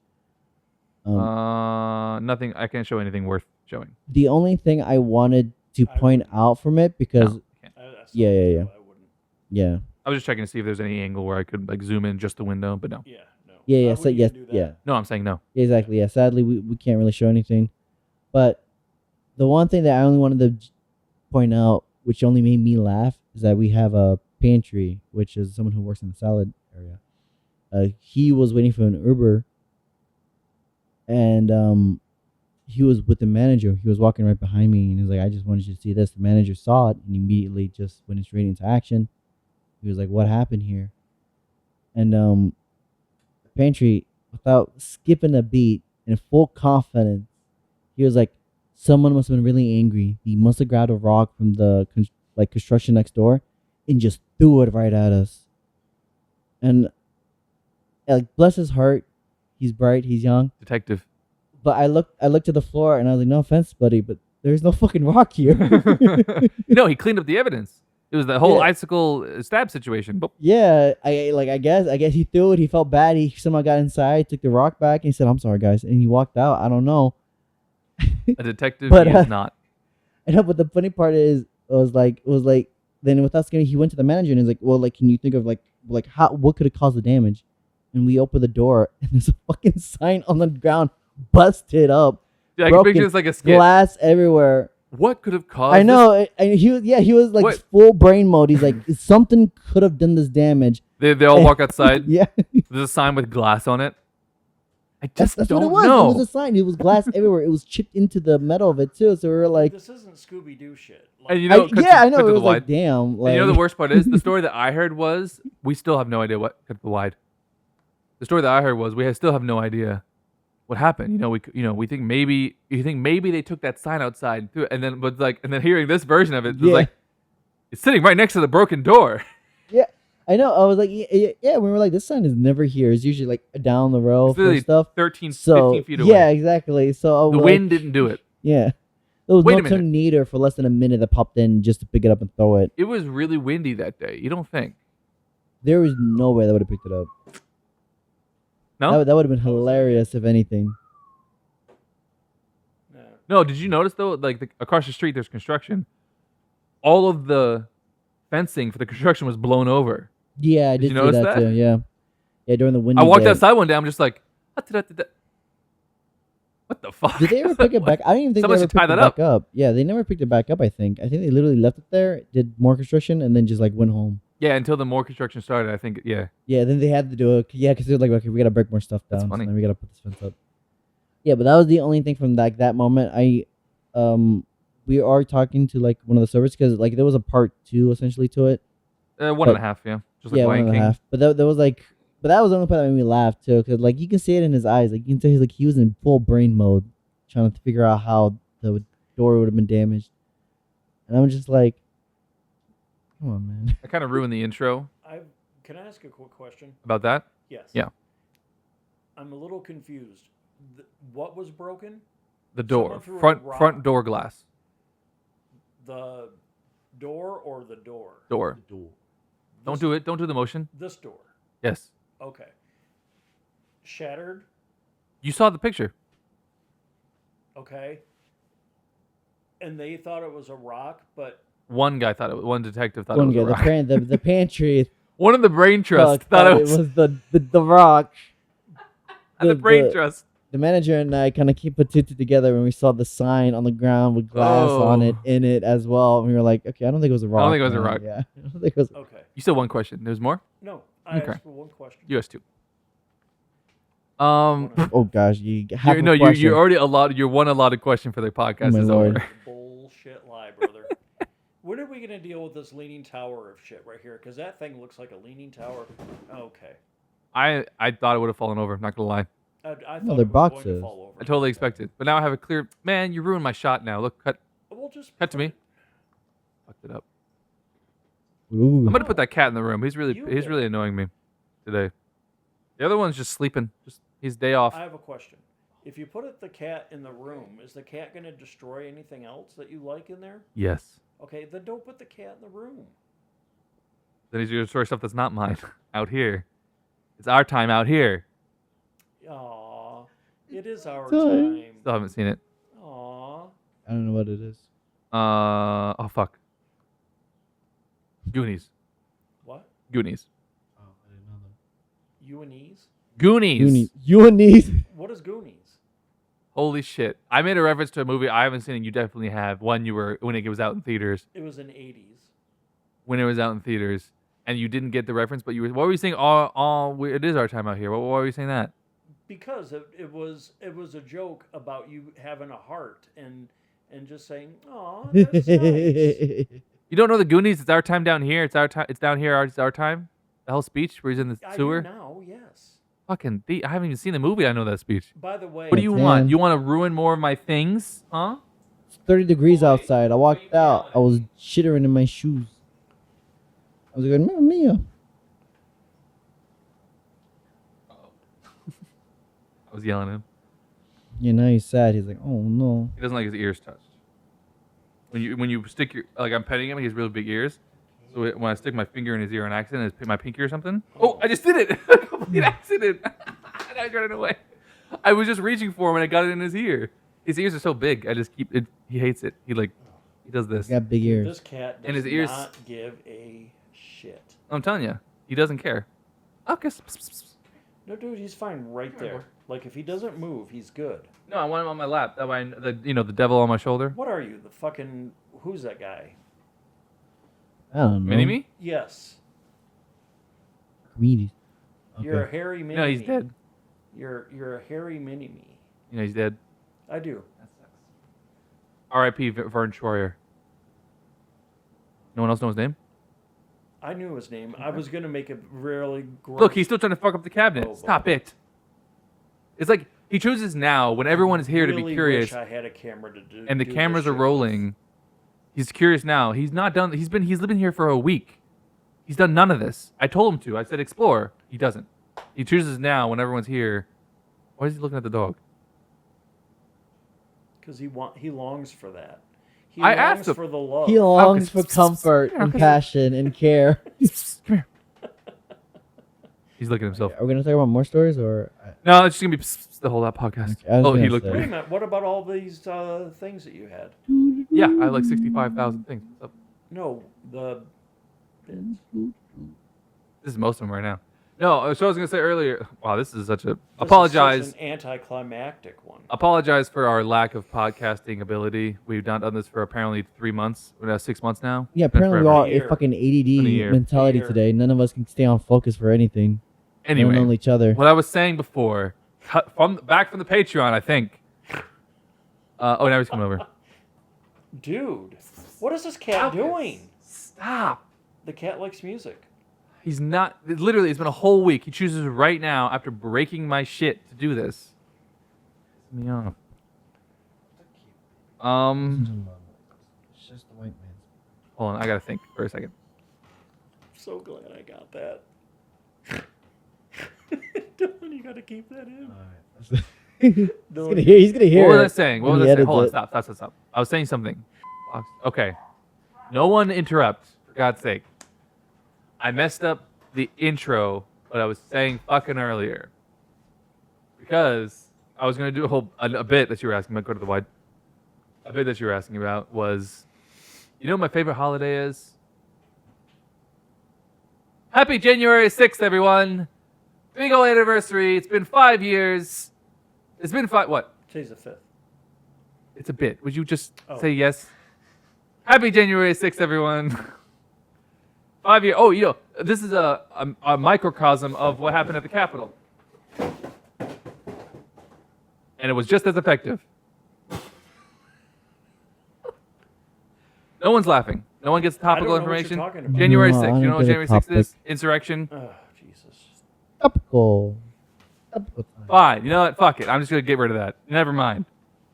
Nothing. I can't show anything worth showing. The only thing I wanted to I point wouldn't. out from it because No, I can't. Yeah. I wouldn't. yeah. I was just checking to see if there's any angle where I could like zoom in just the window, but no. Yeah, no. Yeah, Why so would you yes, do that? yeah. No, I'm saying no. Exactly. Yeah. Sadly, we can't really show anything. But the one thing that I only wanted to point out, which only made me laugh, is that we have a pantry, which is someone who works in the salad area. He was waiting for an Uber, and he was with the manager. He was walking right behind me, and he was like, "I just wanted you to see this." The manager saw it and immediately just went straight into action. He was like, "What happened here?" And the pantry, without skipping a beat, in full confidence, he was like, "Someone must have been really angry. He must have grabbed a rock from the construction next door, and just threw it right at us." And like, bless his heart, he's bright, he's young. Detective. But I looked at the floor and I was like, "No offense, buddy, but there's no fucking rock here." No, he cleaned up the evidence. It was the whole Yeah. icicle stab situation. But Yeah, I guess he threw it. He felt bad. He somehow got inside, took the rock back, and he said, "I'm sorry, guys," and he walked out. I don't know. a detective But, he is not. I know, but the funny part is, it was like, then without scaring, he went to the manager and he's like, "Well, like, can you think of like what could have caused the damage?" And we open the door and there's a fucking sign on the ground, busted up, Yeah, I can broken, picture this like a skit. glass everywhere. What could have caused? I know, and he was like What? full brain mode. He's like, something could have done this damage. They all walk outside. Yeah, There's a sign with glass on it. I that's just what it don't was. know. It was a sign. It was glass everywhere. It was chipped into the metal of it too. So we were like, This isn't Scooby Doo shit. And you I know, cut know. to It the was like, wide. damn. Like, And you know the worst part is the story that I heard was we still have no idea what cut to the wide. The story that I heard was still have no idea what happened. We think maybe they took that sign outside and threw it, and then hearing this version of it, Yeah. like it's sitting right next to the broken door. Yeah, I know. I was like, yeah. We were like, this sign is never here. It's usually like down the road It's for literally stuff. 15 So feet away. yeah, exactly. So The wind didn't do it. Yeah, there was Wait a no minute. tornado for less than a minute that popped in just to pick it up and throw it. It was really windy that day. You don't think? There was no way that would have picked it up. No. That would have been hilarious if anything. Yeah. No. Did you notice though? Like across the street, there's construction. All of the fencing for the construction was blown over. Yeah, I did you see notice that that? too. Yeah, during the windy I walked day. outside one day. I'm just like, what the fuck? Did they ever pick it back? I don't even think Someone they ever should tie picked it that back up. Yeah, they never picked it back up. I think they literally left it there, did more construction, and then just like went home. Yeah, until the more construction started, I think. Yeah. Yeah, then they had to do it. Yeah, because they're like, okay, we gotta break more stuff down. That's So funny. then we gotta put this fence up. Yeah, but that was the only thing from like that moment. We are talking to like one of the servers because like there was a part 2 essentially to it. 1.5. Yeah. Just like Yeah, Lion 1.5. King. But that was like, but that was the only part that made me laugh too, because like you can see it in his eyes. Like you can tell he was in full brain mode, trying to figure out how the door would have been damaged. And I'm just like, come on, man. I kind of ruined the intro Can I ask a quick question? about that. Yes. Yeah. I'm a little confused. What was broken? The door. Someone threw a Front rock. door glass. The door or the door? Door. Don't do it. Don't do the motion. This door. Yes. Okay. Shattered. You saw the picture. Okay. And they thought it was a rock, but One guy thought it was. One detective thought One it guy, was a rock. the pantry One of the brain trust thought thought it was the rock. and the brain trust. The manager and I kind of put two together when we saw the sign on the ground with glass on it, in it as well. And we were like, okay, I don't think it was a rock. I don't think it was a man. rock. Yeah, I don't think it was. okay. You said one question. There's more. No, I Okay. asked for one question. You asked two. Oh gosh, you have you already allotted. You're one allotted question for the podcast my is lord. over. Bullshit lie, brother. When are we gonna deal with this leaning tower of shit right here? Because that thing looks like a leaning tower. Okay. I thought it would have fallen over. Not gonna lie. I thought they're it was going to boxes. fall over. I totally expected, but now I have a clear. Man, you ruined my shot. Now look, cut We'll just to me. Fucked it up. Ooh. I'm gonna put that cat in the room. He's You did. really annoying me today. The other one's just sleeping. Just he's day off. I have a question. If you put the cat in the room, is the cat going to destroy anything else that you like in there? Yes. Okay, then don't put the cat in the room. Then he's gonna destroy stuff that's not mine out here. It's our time out here. Aw, it is our Time. time. Still haven't seen it. Aw, I don't know what it is. Oh fuck. Goonies. what? Goonies. Oh, I didn't know that. Goonies? Goonies. Goonies. What is Goonies? Holy shit! I made a reference to a movie I haven't seen, and you definitely have. When it was out in theaters. It was in 80s. When it was out in theaters, and you didn't get the reference, but you were. What were you saying? It is our time out here. Why were you saying that? Because it was a joke about you having a heart and just saying, "Aw, that's nice." You don't know the Goonies? It's our time down here. It's our time. It's down here. It's our time. The whole speech where he's in the I sewer. do now, yes. Fucking. I haven't even seen the movie. I know that speech. By the way, What do you Man. want? You want to ruin more of my things? Huh? It's 30 degrees outside. I walked out. I was shivering in my shoes. I was like, Mamma mia. I was yelling at him. Yeah, now he's sad. He's like, oh no. He doesn't like his ears touched. When you stick your I'm petting him, he has really big ears. So when I stick my finger in his ear on accident, it's my pinky or something. Oh, I just did it! Complete accident. And I was running away. I was just reaching for him and I got it in his ear. His ears are so big. I just keep it. He hates it. He does this. He got big ears. this cat does And his ears- not give a shit. I'm telling you, he doesn't care. Oh, kiss. No, dude, he's fine right there. Like if he doesn't move, he's good. No, I want him on my lap. That way, the devil on my shoulder. What are you? The fucking who's that guy? I don't know. Mini me? Yes, Comedies. you're a hairy mini. No, he's me. dead. You're a hairy mini me. You know he's dead. I do. That sucks. R.I.P. Vern Troyer. No one else knows his name? I knew his name. I was gonna make it really gross. Look, he's still trying to fuck up the cabinet. Oh, Stop boy. it. It's like he chooses now when everyone is here to really be curious Wish I had a camera to do. and the do this cameras are shit with. rolling. He's curious now. He's not done. He's living here for a week. He's done none of this. I told him to. I said explore. He doesn't. He chooses now when everyone's here. Why is he looking at the dog? Because he longs for that. He I longs asked him. for the love. He longs for Marcus. comfort and Marcus. passion and care. Come here. He's looking at himself. Are we gonna talk about more stories or? No, it's just gonna be the whole podcast. Okay, I was Oh, he gonna looked. say. At Wait me. a minute. What about all these things that you had? Yeah, I have like 65,000 things. What's up? No, the. This is most of them right now. No, so I was gonna say earlier. Wow, this is such a. This Apologize. is such an anticlimactic one. Apologize for our lack of podcasting ability. We've not done this for apparently 3 months. We're now 6 months now. Yeah, Been apparently we forever. all Year. a fucking Been a ADD year. mentality Year. today. None of us can stay on focus for anything. Anyway, Only each other. what I was saying before, back from the Patreon, I think. Oh, now he's coming over. Dude, what is this cat doing? Stop. The cat likes music. He's not. Literally, it's been a whole week. He chooses right now after breaking my shit to do this. Piss me off. It's just the white man's. Hold on, I gotta think for a second. I'm so glad I got that. Dylan, you gotta keep that in. He's gonna hear What was it I saying? What when was he I saying? edits Hold on, it. stop. I was saying something. Okay. No one interrupt, for God's sake. I messed up the intro, what I was saying fucking earlier. Because I was going to do a bit that you were asking about. Go to the wide. A bit that you were asking about was, you know what my favorite holiday is? Happy January 6th, everyone. Big old anniversary. It's been 5 years. It's been what? Today's the 5th. It's a bit. Would you just say yes? Happy January 6th, everyone. 5 years. Oh, you know, this is a microcosm of what happened at the Capitol. And it was just as effective. No one's laughing. No one gets topical information. January 6th. You know what January 6th is? Insurrection. Oh, Jesus. Topical. Topical time. Fine. You know what? Fuck it. I'm just going to get rid of that. Never mind.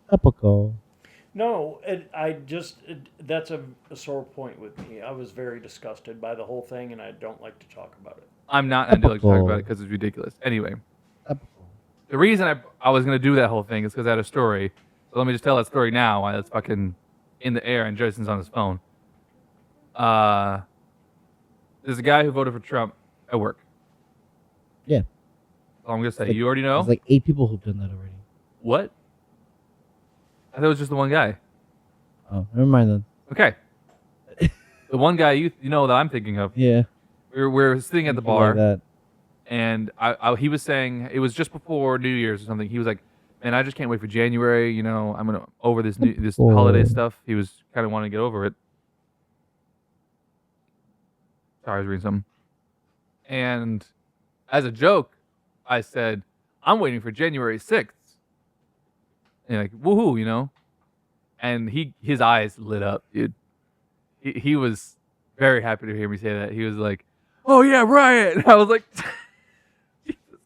Topical. No, that's a sore point with me. I was very disgusted by the whole thing, and I don't like to talk about it. I'm not. I do like to talk about it because it's ridiculous. Anyway. The reason I was going to do that whole thing is because I had a story. So let me just tell that story now while it's fucking in the air and Jason's on his phone. There's a guy who voted for Trump at work. Yeah. So I'm going to say, you already know? There's like 8 people who've done that already. What? I thought it was just the one guy. Oh, never mind then. Okay. The one guy you know that I'm thinking of. Yeah. We're sitting at the Something like bar. that. And he was saying, it was just before New Year's or something. He was like, man, I just can't wait for January. You know, I'm going to over this holiday stuff. He was kind of wanting to get over it. Sorry, I was reading something. And as a joke, I said, I'm waiting for January 6th. And like, woohoo, you know? And his eyes lit up, dude. He was very happy to hear me say that. He was like, oh yeah, riot. And I was like,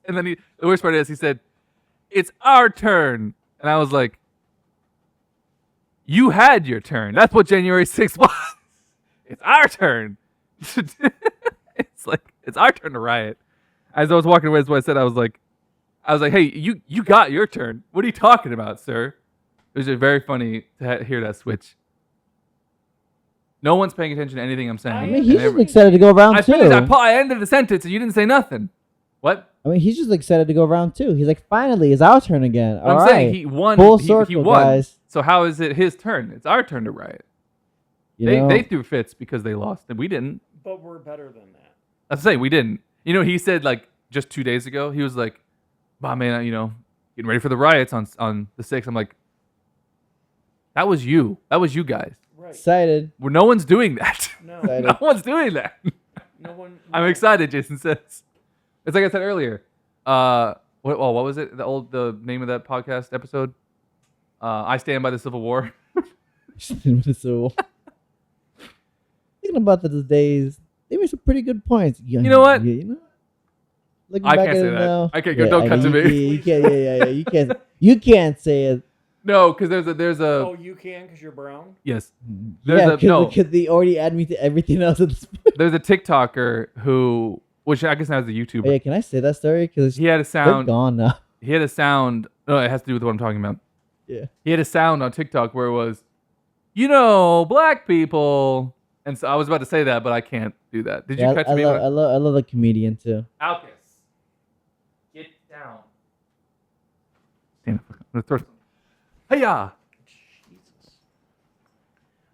and then the worst part is he said, it's our turn. And I was like, you had your turn. That's what January 6th was. It's our turn. It's like, it's our turn to riot. As I was walking away, that's what I said. I was like, hey, you got your turn. What are you talking about, sir? It was just very funny to hear that switch. No one's paying attention to anything I'm saying. I mean, he's just excited to go around too. I ended the sentence and you didn't say nothing. What? I mean, he's just excited to go around too. He's like, finally, it's our turn again. I'm saying he won. Full he circle, won. guys. So how is it his turn? It's our turn to riot. They threw fits because they lost and we didn't. But we're better than that. I'm saying we didn't. You know, he said like just 2 days ago, he was like, "Bah, man, you know, getting ready for the riots on the 6th." I'm like, that was you. That was you guys. Right. Excited. Well, no one's doing that. No. No one's doing that. No one. I'm excited, Jason says. It's like I said earlier. What was it? The name of that podcast episode? I Stand by the Civil War. So, thinking about those days, they made some pretty good points. You know what? You know? Looking I back can't at say it that. now, I can't go. Don't cut to me. You can't. Yeah. You can't. You can't say it. No, because there's a. Oh, you can because you're brown. Yes. Because they already add me to everything else at this point. There's a TikToker who, which I guess now is a YouTuber. Oh, yeah, can I say that story? Because He had a sound. they're gone now. He had a sound. No, it has to do with what I'm talking about. Yeah. He had a sound on TikTok where it was, you know, black people. And so I was about to say that, but I can't do that. Did you catch me? I love the comedian too. Alcus, get down. Stand up. I'm gonna throw some. Hey-ya! Jesus.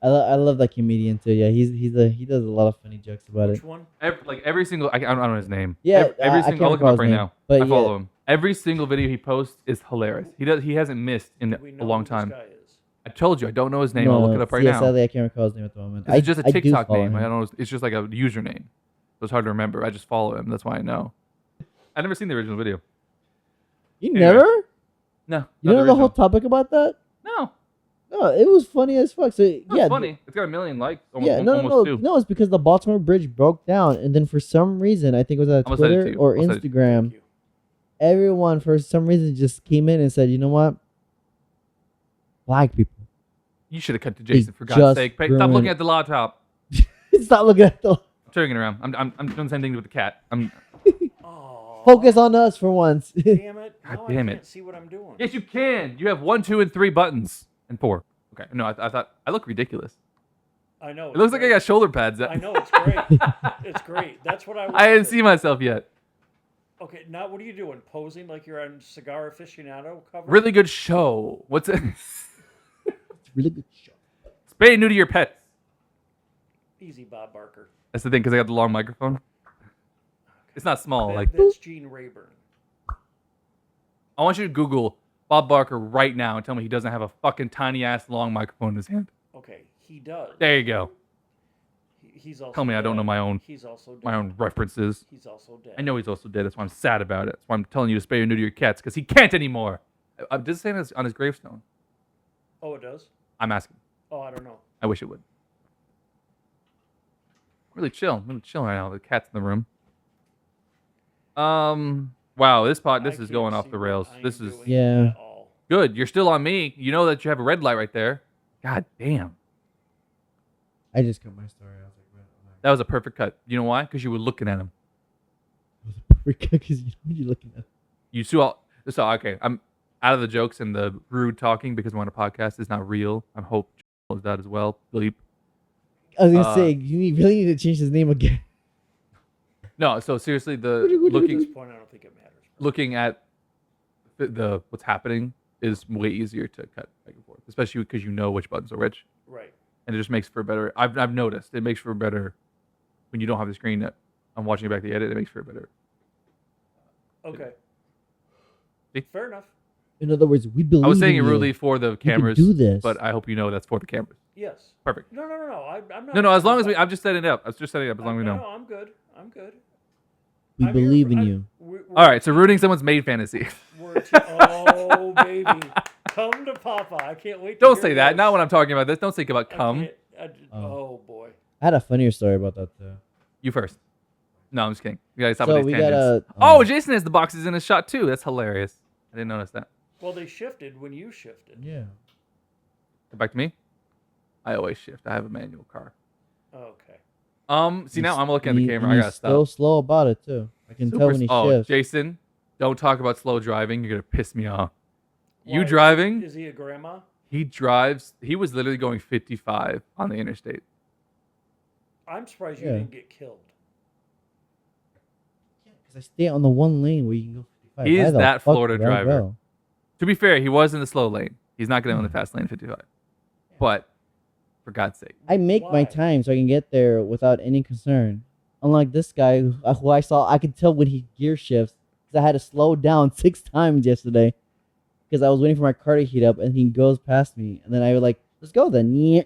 I love that comedian too. Yeah, he does a lot of funny jokes about Which it. one? Every single, I don't know his name. Yeah, every I single. can't I'll look him recall up right his now. name, but I follow yeah. him. Every single video he posts is hilarious. He hasn't missed in We a know long who time. This guy is. I told you I don't know his name. I'll look it up right now. Sadly, I can't recall his name at the moment. It's just a I do TikTok follow name. I him. don't know. It's just like a username. So it's hard to remember. I just follow him. That's why I know. I've never seen the original video. You Anyway. never? No. You know the whole topic about that? No. No, it was funny as fuck. So It's yeah, funny. It's got 1 million likes. Almost, yeah, no, almost 2. no. It's because the Baltimore Bridge broke down, and then for some reason, I think it was on I'm gonna send it to Twitter you. or I'll send it to you. Instagram, Thank you. everyone for some reason just came in and said, "You know what? Black people." You should have cut to Jason for just God's sake. Stop ruined- looking at the laptop. Stop looking at the. I'm turning it around. I'm doing the same thing with the cat. Oh. Focus on us for once. Damn it! God Now damn I it. can't see what I'm doing. Yes, you can. You have 1, 2, and 3 buttons and 4. Okay. No, I thought I look ridiculous. I know. It looks like I got shoulder pads. I know it's great. It's great. That's what I. I didn't wanted. see myself yet. Okay, now what are you doing? Posing like you're on Cigar Aficionado cover? Really good show. What's it? It's really good show. Spay and neuter your pets. Easy, Bob Barker. That's the thing, because I got the long microphone. It's not small. Like That's Gene Rayburn. I want you to Google Bob Barker right now and tell me he doesn't have a fucking tiny ass long microphone in his hand. Okay, he does. There you go. He's also. Tell me I don't know my own He's also dead. my own references. He's also dead. I know he's also dead. That's why I'm sad about it. That's why I'm telling you to spay or neuter your cats, because he can't anymore. Does it say on his gravestone? Oh, it does. I'm asking. Oh, I don't know. I wish it would. Really chill right now. The cat's in the room. Wow, this I is can't going off see the what rails. I am This is doing Yeah. at all. good. You're still on me. You know that you have a red light right there. God damn. I just cut my story. I was like, man, That was a perfect cut. You know why? Because you were looking at him. because you're looking at. You saw. So okay, I'm out of the jokes and the rude talking because we're on a podcast. It's not real. I hope knows that as well. Bleep. I was gonna say you really need to change his name again. No. So seriously, At this point, I don't think it matters. looking at the what's happening is way easier to cut back and forth, especially because you know which buttons are which, Right. and it just makes for a better. I've noticed it makes for a better when you don't have the screen that I'm watching it back the edit. It makes for a better. Okay. See? Fair enough. In other words, we believe. I was saying it in you. rudely for the You can cameras, do this. but I hope you know that's for the cameras. Yes. Perfect. No. I'm not. No. As long as I'm just setting it up. I was just setting it up. As long as we No, know. I'm good. I'm good. We I'm here believe for- in I'm- you. we're- All right. So ruining someone's maid fantasy. Oh, baby. Come to Papa. I can't wait to Don't hear say that. this. Not when I'm talking about this. Don't think about I cum. can't- Oh. Oh, boy. I had a funnier story about that too. You first. No, I'm just kidding. You gotta stop So with we these tangents. gotta. Oh, Jason has the boxes in his shot too. That's hilarious. I didn't notice that. Well, they shifted when you shifted. Yeah. Go back to me. I always shift. I have a manual car. Okay. See now I'm looking at the camera. I He's gotta so stop. slow about it too. I can tell when he shifts. Jason, don't talk about slow driving. You're gonna piss me off. You Why? driving? Is he a grandma? He drives. He was literally going 55 on the interstate. I'm surprised you Yeah. didn't get killed. Because I stay on the one lane where you can go 55. He Why is the that fuck Florida would I driver. go? To be fair, he was in the slow lane. He's not getting on the fast lane 55. But for God's sake, I make my Why? time so I can get there without any concern. Unlike this guy who I saw, I could tell when he gear shifts because I had to slow down 6 times yesterday because I was waiting for my car to heat up and he goes past me. And then I was like, let's go then.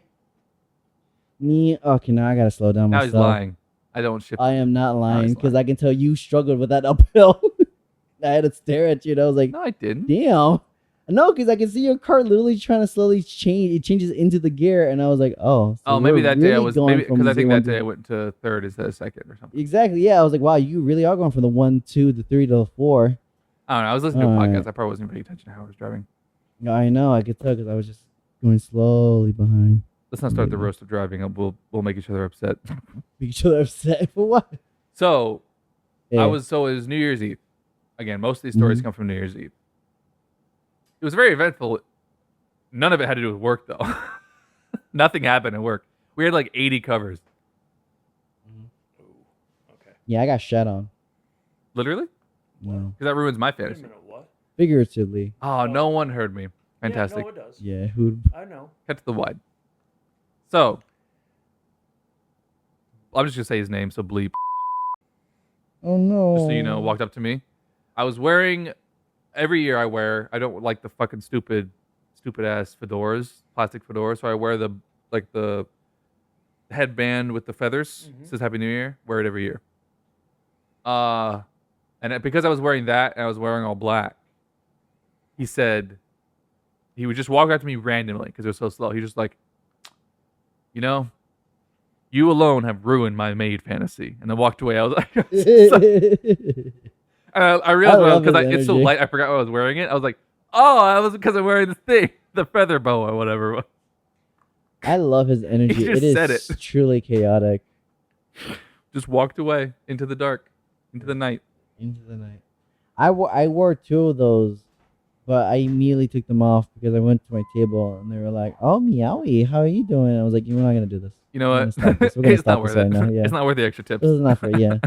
Okay, now I got to slow down now myself. he's lying. I don't shift. I am not lying he's because lying. I can tell you struggled with that uphill. I had to stare at you and I was like, No, I didn't. damn. No, because I can see your car literally trying to slowly change. It changes into the gear, and I was like, "Oh, so Maybe we're that day I really was going maybe from because I think 0 that to- day I went to third instead of second or something. Exactly. Yeah, I was like, "Wow, you really are going from the 1, 2, the 3 to the 4." I don't know. I was listening to a Alright. podcast. I probably wasn't paying attention to how I was driving. No, I know. I could tell because I was just going slowly behind. Let's not start the Maybe. roast of driving. We'll make each other upset. Make each other upset for what? So Yeah. it was New Year's Eve. Again, most of these stories Mhm. come from New Year's Eve. It was very eventful. None of it had to do with work though. Nothing happened at work. We had like 80 covers. Ooh. Okay. Yeah, I got shot on. Literally? No, Because that ruins my Wait a fantasy. minute. What? figuratively. Oh, no one heard me. Fantastic. Yeah, no, it does. Yeah, who? I know. Cut to the wide. So, I'm just going to say his name, so bleep. Oh no. Just so you know, walked up to me. I was wearing, every year I don't like the fucking stupid ass fedoras, plastic fedoras. So I wear the headband with the feathers. Mhm. Says Happy New Year. Wear it every year. Because I was wearing that and I was wearing all black, he said, he would just walk up to me randomly because it was so slow. He was just like, you know, you alone have ruined my maid fantasy. And then walked away. I was like, I realized love because his it's so energy. light, I forgot I was wearing it. I was like, oh, that was because I'm wearing this thing, the feather boa, whatever. it was. I love his energy. He just It said is it. truly chaotic. Just walked away into the dark, into the night. Into the night. I wore two of those, but I immediately took them off because I went to my table and they were like, "Oh, Meowie, how are you doing?" I was like, "We're not gonna do this. You know We're what? gonna stop this. We're gonna It's not stop worth this it. right now. Yeah, It's not worth the extra tips. this is not for yeah.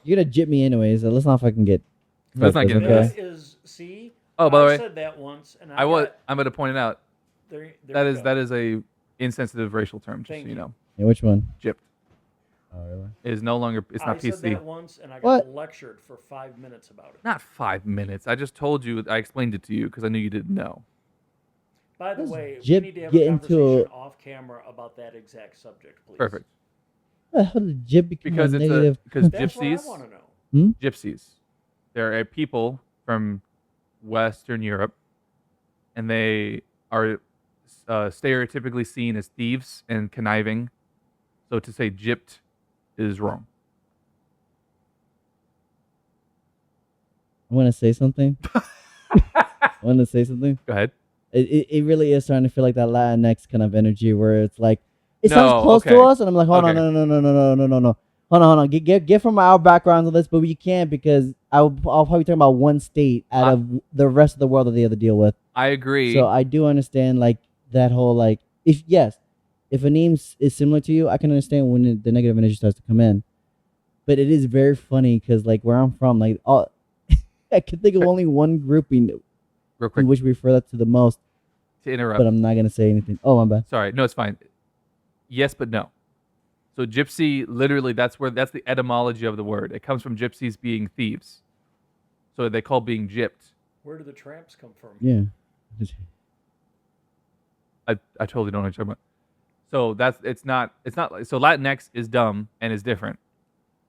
You're gonna jip me anyways. So let's not fucking get. Let's not fuck get this, into okay? this. That is, see. Oh, by the I way, said that once, and I'm going to point it out. There That you is go. that is a insensitive racial term. Just Thank so you you. know, Yeah, which one? gypped Oh, really? is no longer. It's not I said PC. that once, and I got What? lectured for 5 minutes about it. Not 5 minutes. I just told you. I explained it to you because I knew you didn't know. By the Does way, we Jip need to have get a into conversation off camera about that exact subject, please. Perfect. How did jip become Because a it's negative? because That's what I gypsies. want to know. Gypsies. They're a people from Western Europe, and they are stereotypically seen as thieves and conniving. So to say gypped is wrong. I want to say something. I want to say something. Go ahead. It really is starting to feel like that Latinx kind of energy where it's like it No, sounds close to okay. us, and I'm like, hold on, Okay. no. Hold on. Get from our backgrounds on this, but you can't because I'll probably talk about one state out of the rest of the world that they have to deal with. I agree. So I do understand like that whole like if a name is similar to you, I can understand when the negative energy starts to come in. But it is very funny because like where I'm from, like I can think of only one grouping Real in quick which we refer that to the most, to interrupt. but I'm not gonna say anything. Oh, my bad. Sorry. No, it's fine. Yes, but no. So gypsy, literally, that's the etymology of the word. It comes from gypsies being thieves. So they call being gypped. Where do the tramps come from? Yeah. I totally don't know what you're talking about. So it's not like, so Latinx is dumb and is different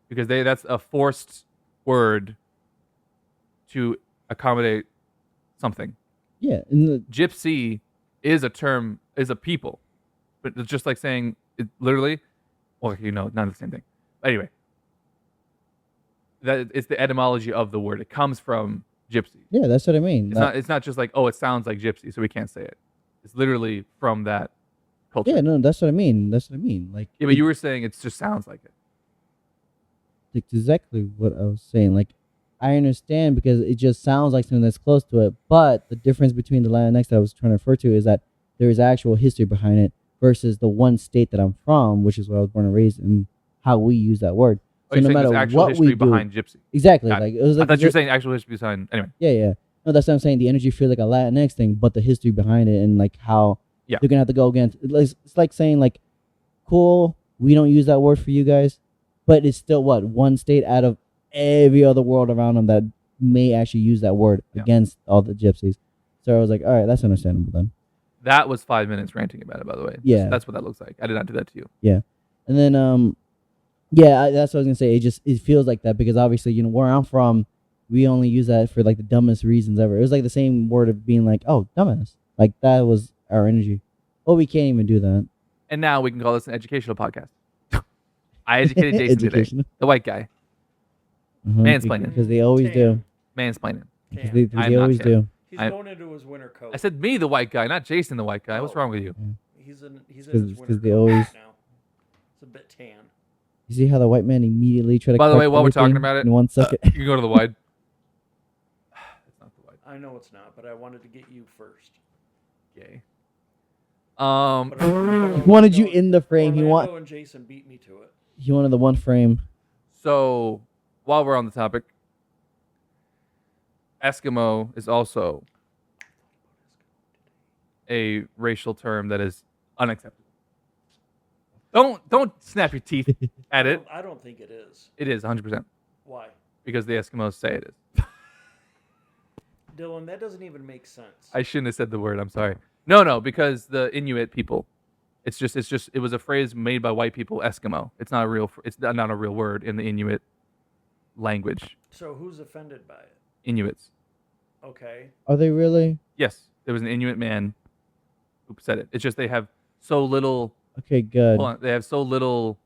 because that's a forced word to accommodate something. Yeah. And Gypsy is a term, is a people, but it's just like saying it literally. Well, not the same thing. Anyway, that it's the etymology of the word. It comes from gypsy. yeah, that's what I mean. It's not just like, oh, it sounds like gypsy, so we can't say it. It's literally from that culture. Yeah, no, that's what I mean. That's what I mean. Like, Yeah, but you were saying it just sounds like it. it's exactly what I was saying. Like, I understand because it just sounds like something that's close to it. But the difference between the Latinx that I was trying to refer to is that there is actual history behind it versus the one state that I'm from, which is where I was born and raised, and how we use that word. Oh, you're saying there's actual what history we do, behind gypsy. exactly. Got it. Like it was I like thought you were saying actual history behind. Anyway, yeah. No, that's what I'm saying. The energy feels like a Latinx thing, but the history behind it and like how Yeah. they're gonna have to go against. It's like saying like, cool, we don't use that word for you guys, but it's still what one state out of every other world around them that may actually use that word Yeah. against all the gypsies. So I was like, all right, that's understandable then. that was 5 minutes ranting about it. By the way, Yeah. that's what that looks like. I did not do that to you. And then that's what I was gonna say. It feels like that because obviously where I'm from, we only use that for like the dumbest reasons ever. It was like the same word of being like, oh, dumbass. Like that was our energy. Oh, we can't even do that. And now we can call this an educational podcast. I educated Jason today, Educational. the white guy, Uh-huh, Mansplaining. because they always do. mansplaining. Because Damn. they I'm not always Tim. do. He's I- going into his winter coat. I said me, the white guy, not Jason, the white guy. What's Oh. wrong with you? He's in his 'cause- winter 'cause they coat always- right now. It's a bit tan. You see how the white man immediately tried to. By the correct way, while we're talking everything about it, in 1 second. You can go to the wide. It's not the wide. I know it's not, but I wanted to get you first. Gay. But He wanted you in the frame. Orlando and Jason beat me to it. He wanted the one frame. So, while we're on the topic, Eskimo is also a racial term that is unacceptable. Don't snap your teeth at it. I don't think it is. It is 100% Why? because the Eskimos say it is. Dylan, that doesn't even make sense. I shouldn't have said the word. I'm sorry. No, because the Inuit people. It was a phrase made by white people. Eskimo. It's not a real word in the Inuit language. So who's offended by it? Inuits. Okay. Are they really? Yes, there was an Inuit man who said it. It's just they have so little. Okay, good. Hold on, they have so little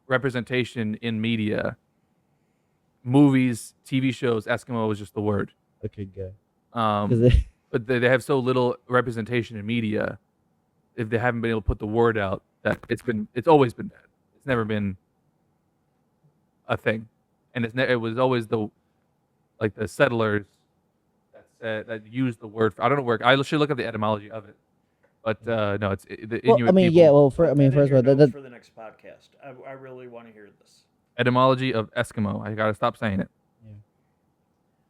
representation in media, movies, TV shows. Eskimo is just the word. Okay, good. 'Cause But they have so little representation in media. If they haven't been able to put the word out, that it's always been bad. It's never been a thing, and it was always like the settlers that use the word. I don't know where. I should look up the etymology of it. But no, it's the Well, Inuit I mean, people. yeah. Well, Put that in first your of all, notes for the next podcast. I really want to hear this. Etymology of Eskimo. I gotta stop saying it.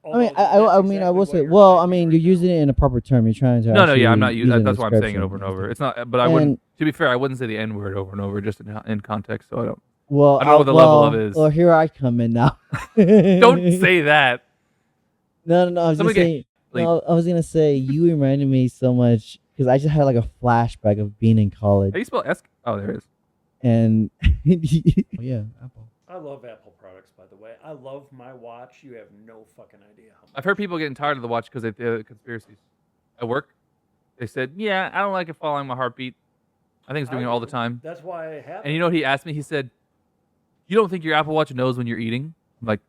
I mean, Although I that's mean, I exactly will what say. you're Well, I saying mean, right you're now. using it in a proper term. You're trying to. No, yeah, I'm actually not use it using. in That's why I'm saying it description. over and over. It's not. But I And- wouldn't. To be fair, I wouldn't say the N word over and over just in context. So I don't. Well, I don't know what the level of is. Well, here I come in now. Don't say that. No. I was gonna Somebody get say. No, I was gonna say you reminded me so much because I just had like a flashback of being in college. How do you spell Esk? Oh, there it is. And yeah, Apple. I love Apple products, by the way. I love my watch. You have no fucking idea how much. I've heard people getting tired of the watch because they have conspiracies. At work, they said, "Yeah, I don't like it following my heartbeat. I think it's doing it all the time." That's why I have And you know what he asked me? He said, "You don't think your Apple Watch knows when you're eating?" I'm like,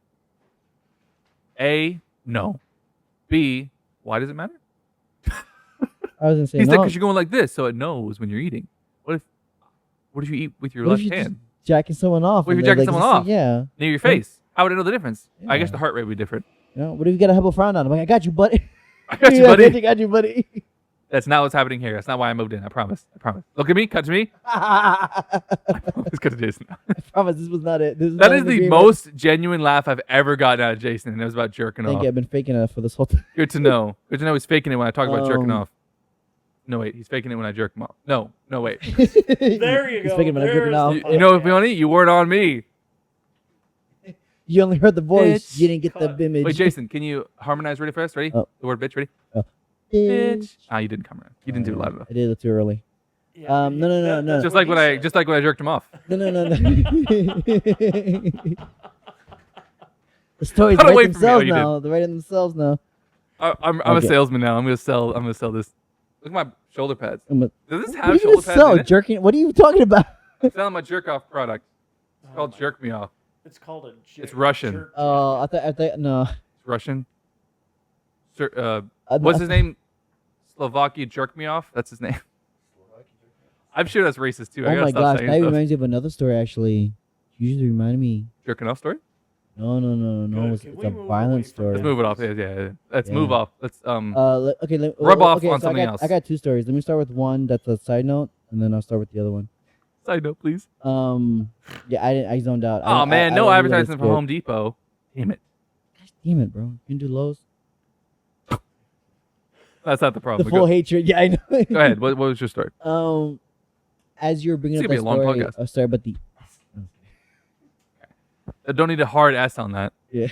A, no. B, why does it matter? I was gonna say He said, no. "Because you're going like this, so it knows when you're eating." What if you eat with your What left if you're hand just jacking someone off? What if and you're they're, jacking like, someone just- Yeah. near your face? How would I know the difference? I guess Yeah. the heart rate would be different. You know, what if you got a double frown on? I'm like, I got you, buddy. I got you, Yeah, buddy. I got you, buddy. That's not what's happening here. That's not why I moved in. I promise. I promise. Look at me. Cut to me. I promise. Cut to Jason. I promise this was not it. This was That not is an the agreement. most genuine laugh I've ever gotten out of Jason, and it was about jerking Thank off. you. I've been faking it for this whole time. Good to know. Good to know he's faking it when I talk about jerking Um, off. No, wait. He's faking it when I jerk him off. No, wait. There you He's go. faking it when I'm jerking There's off. the You know what, podcast. funny? You weren't on me. You only heard the voice. Bitch. You didn't get the Cut. image. Wait, Jason, can you harmonize really fast? Ready? Oh. The word bitch. Ready? Bitch. Ah, you didn't come around. You didn't do it loud enough. I did it too early. Yeah, No. that's Just what like he when I said. jerked him off. No. The stories Cut write away from me. Oh, themselves you did. now. They're writing themselves now. I'm a Okay. salesman now. I'm gonna sell this. Look at my shoulder pads. Does this What have are you shoulder gonna pads sell? in it? Jerking? What are you talking about? I'm selling my jerk off product. It's called my- Jerk Me Off. It's called a It's Russian. jerk Oh, jacket. I thought no. It's Russian. I- What's I- his name? Slovakia Jerk Me Off. That's his name. I'm sure that's racist too. I Oh gotta my stop gosh, saying that stuff. reminds me of another story actually. You usually remind me. Jerking off story. No. Good. It's Can a we move away violent from story. Let's move it off. Yeah. Let's Yeah. move off. Let's Okay. Rub off okay, on so something I got, else. I got two stories. Let me start with one that's a side note, and then I'll start with the other one. side note, please. Yeah, I zoned out. Oh man, no I advertising for Home Depot. Damn it. Gosh, damn it, bro. You can do Lowe's. That's not the The problem. full hatred. Yeah, I know. Go ahead. What was your story? As you're bringing It's up gonna that be a long story, podcast. sorry about the. I don't need a hard S on that. Yeah,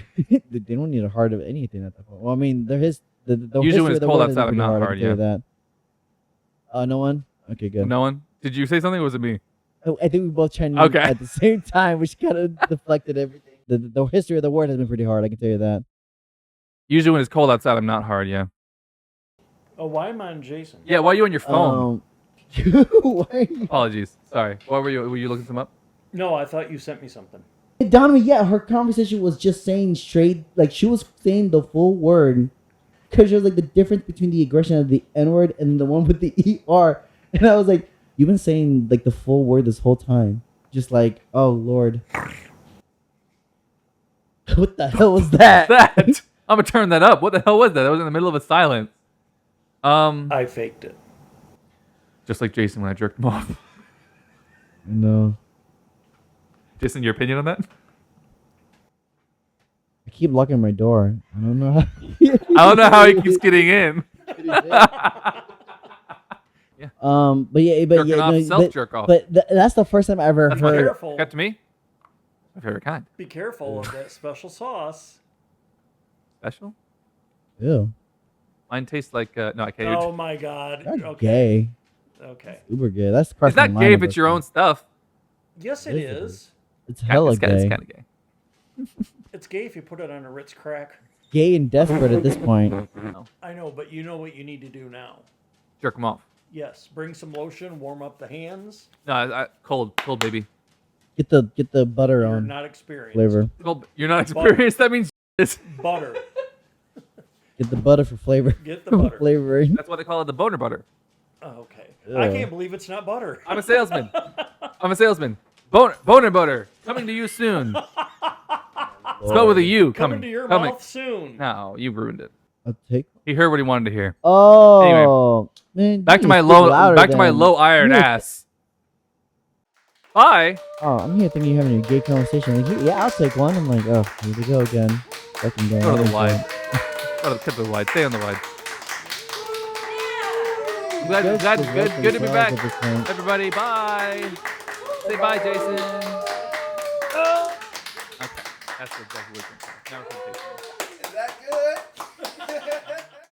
they don't need a heart of anything at that point. Well, I mean, there is the Usually history when it's of the cold world has outside, been I'm pretty not hard, I can hard, tell you that. No one. Okay, good. No one. Did you say something? Or was it me? Oh, I think we both chimed in Okay. at the same time, which kind of deflected everything. The history of the word has been pretty hard. I can tell you that. Usually when it's cold outside, I'm not hard. Yeah. Oh, why am I on Jason? Yeah. Why are you on your phone? Why are you- Apologies. Sorry. What were you? Were you looking some up? No, I thought you sent me something. It dawned on me, yeah, her conversation was just saying straight, like she was saying the full word, because there was like the difference between the aggression of the N word and the one with the ER, and I was like, you've been saying like the full word this whole time, just like, oh Lord, what the hell was that? That. I'm gonna turn that up. What the hell was that? That was in the middle of a silence. I faked it. Just like Jason when I jerked him off. No, Jason, your opinion on that? I keep locking my door. I don't know. I don't know how he keeps getting in. But yeah, but Jerking yeah, off, no, self jerk off. but that's the first time I ever That's my heard. favorite. Careful. Got to me. My favorite kind. Be careful of that special sauce. Special. Ew, Mine tastes like no, I can't. Oh my God. that's Okay. gay. Okay. Uber gay. That's It's crossing not the gay line if of it's your us. own stuff. Yes, it Yes, it is. It's hella It's gay. kind of gay. It's gay if you put it on a Ritz crack. Gay and desperate at this point. No. I know, but you know what you need to do now. Jerk them off. Yes, bring some lotion, warm up the hands. No, cold, baby. Get the butter You're on not experienced. flavor. Cold. You're not experienced. That means it's, Butter. Get the butter for flavor. Get the butter. Flavoring. that's why they call it the boner butter. Oh, okay. I Ew. can't believe it's not butter. I'm a salesman. Boner butter coming to you soon. Spell with a U. Coming to your Coming. mouth soon. No, you ruined it. I'll take. He heard what he wanted to hear. Oh, man. Back to you my speak low, louder back to my than- low iron you- ass. Bye. Oh, I'm here thinking you're having a gay conversation. Like, yeah, I'll take one. I'm like, oh, here we go again. Fucking going. Go to the on wide. again. Go to the wide. Stay on the wide. I'm glad, Just glad, the good, working good to be size back. of the tank. Everybody, bye. Say bye, Jason. Okay, that's what Jack Wilson said. Now we're gonna take it. Is that good?